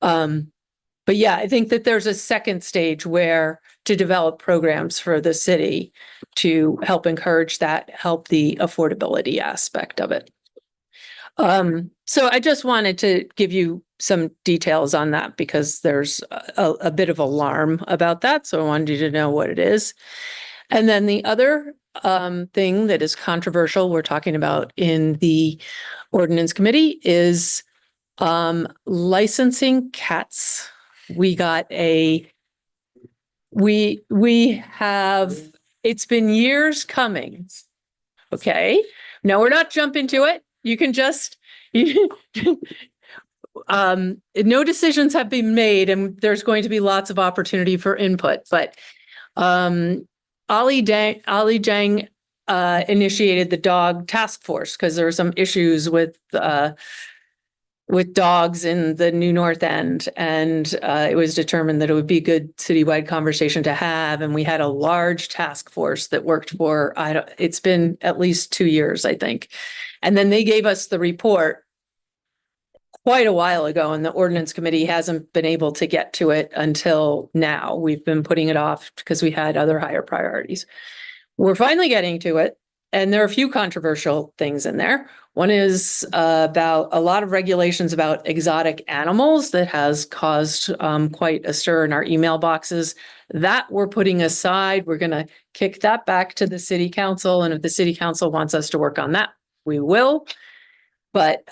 But yeah, I think that there's a second stage where to develop programs for the city to help encourage that, help the affordability aspect of it. So I just wanted to give you some details on that because there's a bit of alarm about that. So I wanted you to know what it is. And then the other thing that is controversial we're talking about in the ordinance committee is licensing cats. We have, it's been years coming. Okay. No, we're not jumping to it. You can just, no decisions have been made and there's going to be lots of opportunity for input, but, Ali Jang initiated the dog task force because there were some issues with dogs in the New North End. And it was determined that it would be a good citywide conversation to have. And we had a large task force that worked for, it's been at least 2 years, I think. And then they gave us the report quite a while ago, and the ordinance committee hasn't been able to get to it until now. We've been putting it off because we had other higher priorities. We're finally getting to it. And there are a few controversial things in there. One is about a lot of regulations about exotic animals that has caused quite a stir in our email boxes. That we're putting aside. We're going to kick that back to the city council. And if the city council wants us to work on that, we will. But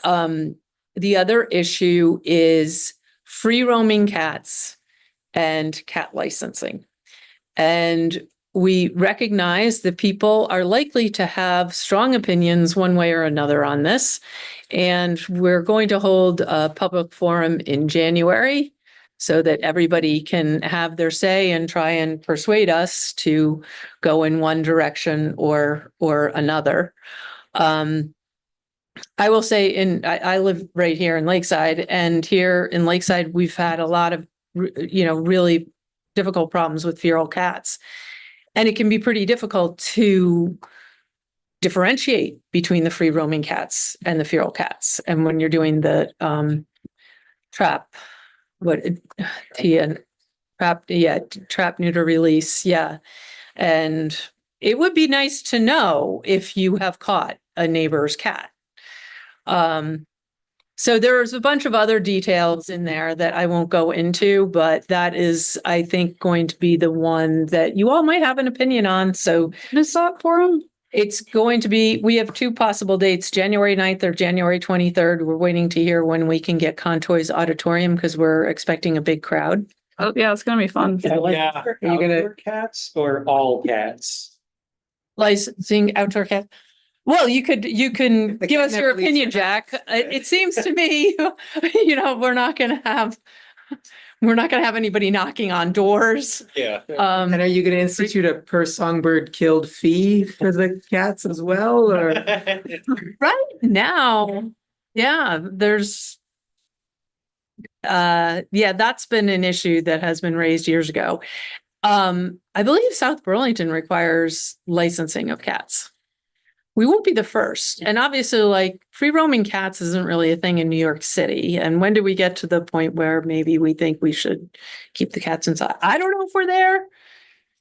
the other issue is free roaming cats and cat licensing. And we recognize that people are likely to have strong opinions one way or another on this. And we're going to hold a public forum in January so that everybody can have their say and try and persuade us to go in one direction or another. I will say I live right here in Lakeside, and here in Lakeside, we've had a lot of, really difficult problems with feral cats. And it can be pretty difficult to differentiate between the free roaming cats and the feral cats. And when you're doing the trap, neuter, release. Yeah. And it would be nice to know if you have caught a neighbor's cat. So there's a bunch of other details in there that I won't go into, but that is, I think, going to be the one that you all might have an opinion on. So Is that forum? It's going to be, we have two possible dates, January 9th or January 23rd. We're waiting to hear when we can get Contoy's auditorium because we're expecting a big crowd. Oh yeah, it's gonna be fun. Yeah. Are you gonna cats or all cats? Licensing outdoor cats. Well, you can give us your opinion, Jack. It seems to me, we're not going to have anybody knocking on doors. Yeah. And are you going to institute a per songbird killed fee for the cats as well? Or right now, yeah, there's, that's been an issue that has been raised years ago. I believe South Burlington requires licensing of cats. we won't be the first. And obviously, like, free roaming cats isn't really a thing in New York City. And when do we get to the point where maybe we think we should keep the cats inside? I don't know if we're there.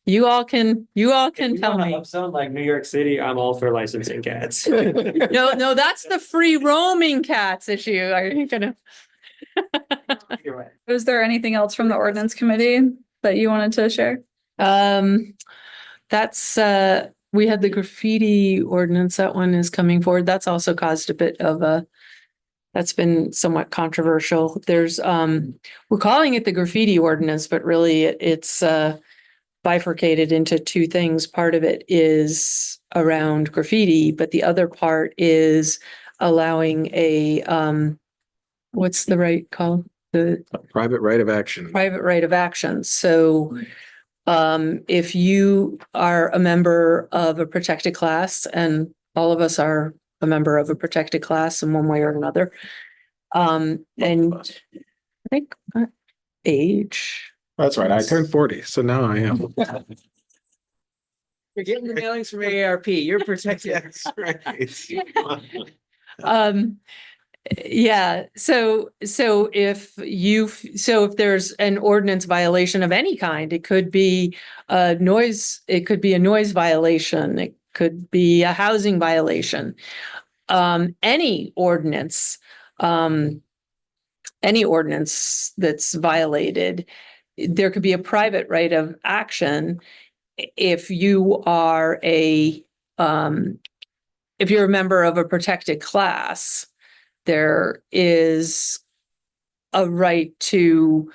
You all can tell me. Sound like New York City, I'm all for licensing cats. No, that's the free roaming cats issue. Are you gonna? Was there anything else from the ordinance committee that you wanted to share? That's we had the graffiti ordinance. That one is coming forward. That's also caused a bit of that's been somewhat controversial. There's we're calling it the graffiti ordinance, but really it's bifurcated into two things. Part of it is around graffiti, but the other part is allowing a what's the right called? The Private right of action. private right of action. So if you are a member of a protected class, and all of us are a member of a protected class in one way or another, and I think age. That's right. I turned 40, so now I am. You're getting the mailings from AARP. You're protected. That's right. Yeah. So if there's an ordinance violation of any kind, it could be a noise violation. It could be a housing violation. Any ordinance that's violated, there could be a private right of action if you are if you're a member of a protected class. There is a right to,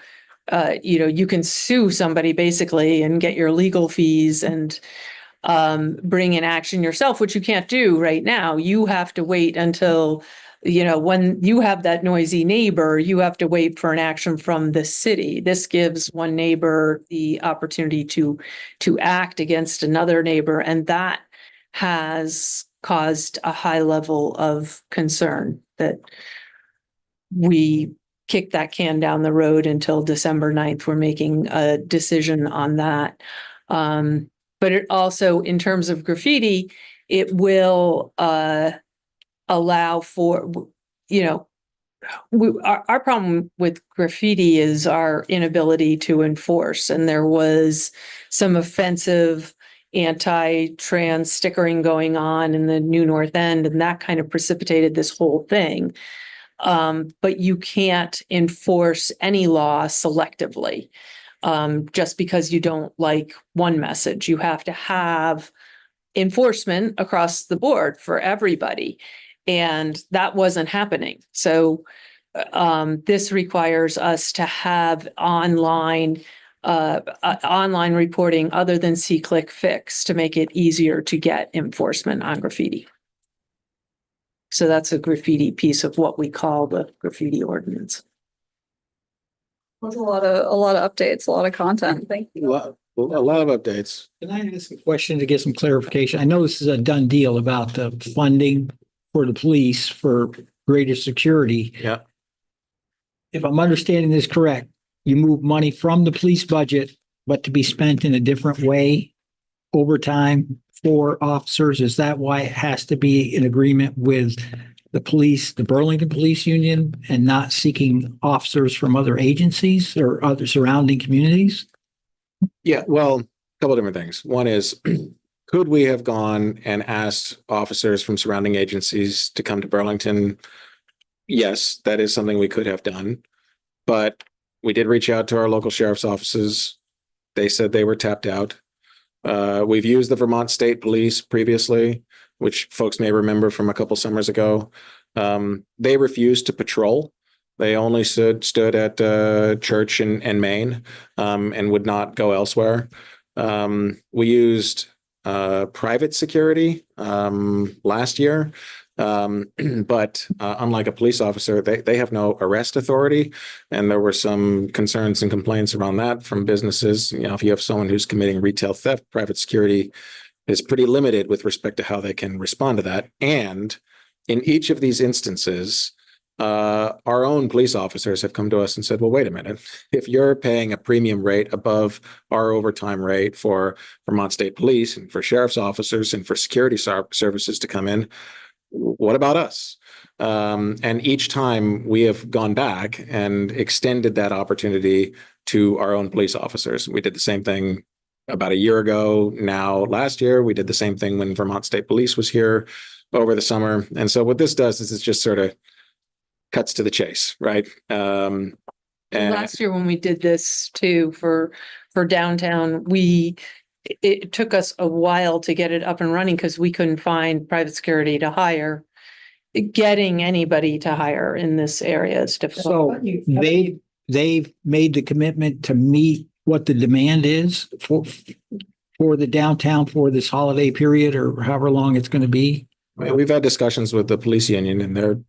you can sue somebody basically and get your legal fees and bring in action yourself, which you can't do right now. You have to wait until, when you have that noisy neighbor, you have to wait for an action from the city. This gives one neighbor the opportunity to act against another neighbor, and that has caused a high level of concern that we kick that can down the road until December 9th. We're making a decision on that. But it also, in terms of graffiti, it will allow for, our problem with graffiti is our inability to enforce. And there was some offensive anti-trans stickering going on in the New North End, and that kind of precipitated this whole thing. But you can't enforce any law selectively just because you don't like one message. You have to have enforcement across the board for everybody. And that wasn't happening. So this requires us to have online reporting other than see, click, fix to make it easier to get enforcement on graffiti. So that's a graffiti piece of what we call the graffiti ordinance. That's a lot of updates, a lot of content. Thank you. A lot of updates. Can I ask a question to get some clarification? I know this is a done deal about the funding for the police for greater security. Yeah. If I'm understanding this correct, you move money from the police budget, but to be spent in a different way over time for officers. Is that why it has to be in agreement with the police, the Burlington Police Union, and not seeking officers from other agencies or other surrounding communities? Yeah, well, a couple of different things. One is, could we have gone and asked officers from surrounding agencies to come to Burlington? Yes, that is something we could have done. But we did reach out to our local sheriff's offices. They said they were tapped out. We've used the Vermont State Police previously, which folks may remember from a couple summers ago. They refused to patrol. They only stood at Church and Main and would not go elsewhere. We used private security last year. But unlike a police officer, they have no arrest authority. And there were some concerns and complaints around that from businesses. If you have someone who's committing retail theft, private security is pretty limited with respect to how they can respond to that. And in each of these instances, our own police officers have come to us and said, well, wait a minute, if you're paying a premium rate above our overtime rate for Vermont State Police and for sheriff's officers and for security services to come in, what about us? And each time we have gone back and extended that opportunity to our own police officers. We did the same thing about a year ago. Now, last year, we did the same thing when Vermont State Police was here over the summer. And so what this does is it just sort of cuts to the chase, right? And Last year when we did this too for downtown, it took us a while to get it up and running because we couldn't find private security to hire. Getting anybody to hire in this area is difficult. So they've made the commitment to meet what the demand is for the downtown for this holiday period or however long it's going to be. we've had discussions with the police union, and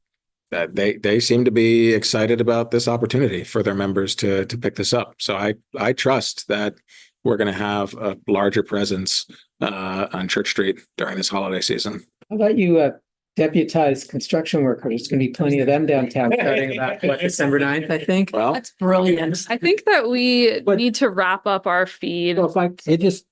they seem to be excited about this opportunity for their members to pick this up. So I trust that we're going to have a larger presence on Church Street during this holiday season. How about you deputized construction workers? There's going to be plenty of them downtown starting about December 9th, I think. Well, That's brilliant. I think that we need to wrap up our feed. So I just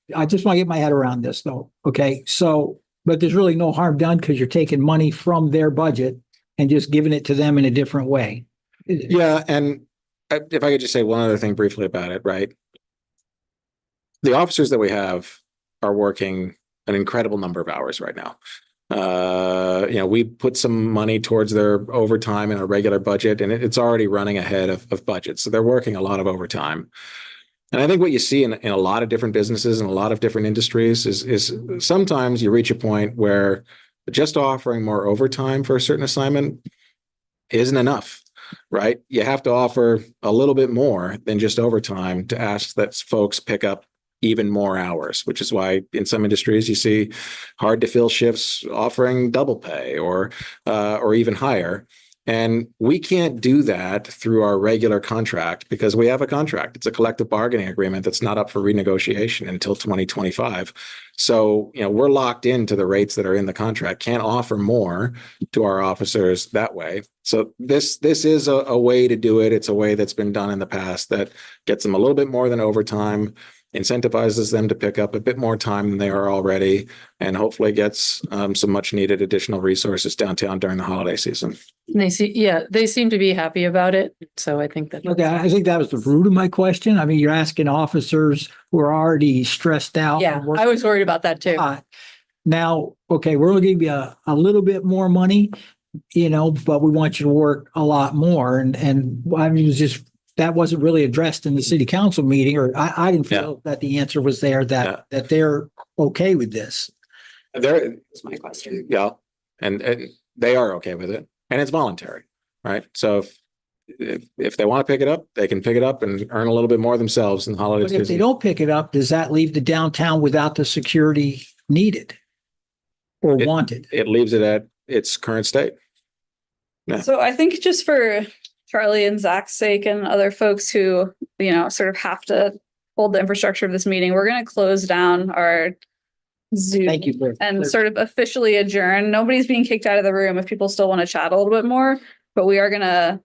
want to get my head around this though. Okay. So, but there's really no harm done because you're taking money from their budget and just giving it to them in a different way. Yeah. And if I could just say one other thing briefly about it, right? The officers that we have are working an incredible number of hours right now. We put some money towards their overtime in our regular budget, and it's already running ahead of budget. So they're working a lot of overtime. And I think what you see in a lot of different businesses and a lot of different industries is sometimes you reach a point where just offering more overtime for a certain assignment isn't enough, right? You have to offer a little bit more than just overtime to ask that folks pick up even more hours, which is why in some industries you see hard to fill shifts offering double pay or even higher. And we can't do that through our regular contract because we have a contract. It's a collective bargaining agreement that's not up for renegotiation until 2025. So, we're locked into the rates that are in the contract, can't offer more to our officers that way. So this is a way to do it. It's a way that's been done in the past that gets them a little bit more than overtime, incentivizes them to pick up a bit more time than they are already, and hopefully gets some much needed additional resources downtown during the holiday season. And they seem to be happy about it. So I think that. Okay, I think that was the root of my question. I mean, you're asking officers who are already stressed out. Yeah, I was worried about that too. Now, okay, we're going to give you a little bit more money, but we want you to work a lot more. And I mean, it was just, that wasn't really addressed in the city council meeting, or I didn't feel that the answer was there that they're okay with this. That's my question. Yeah. And they are okay with it, and it's voluntary, right? So if they want to pick it up, they can pick it up and earn a little bit more themselves in the holiday But season. if they don't pick it up, does that leave the downtown without the security needed or wanted? It leaves it at its current state. Yeah. So I think just for Charlie and Zach's sake and other folks who, sort of have to hold the infrastructure of this meeting, we're going to close down our Zoom. Thank you for and sort of officially adjourn. Nobody's being kicked out of the room if people still want to chat a little bit more, but we are going to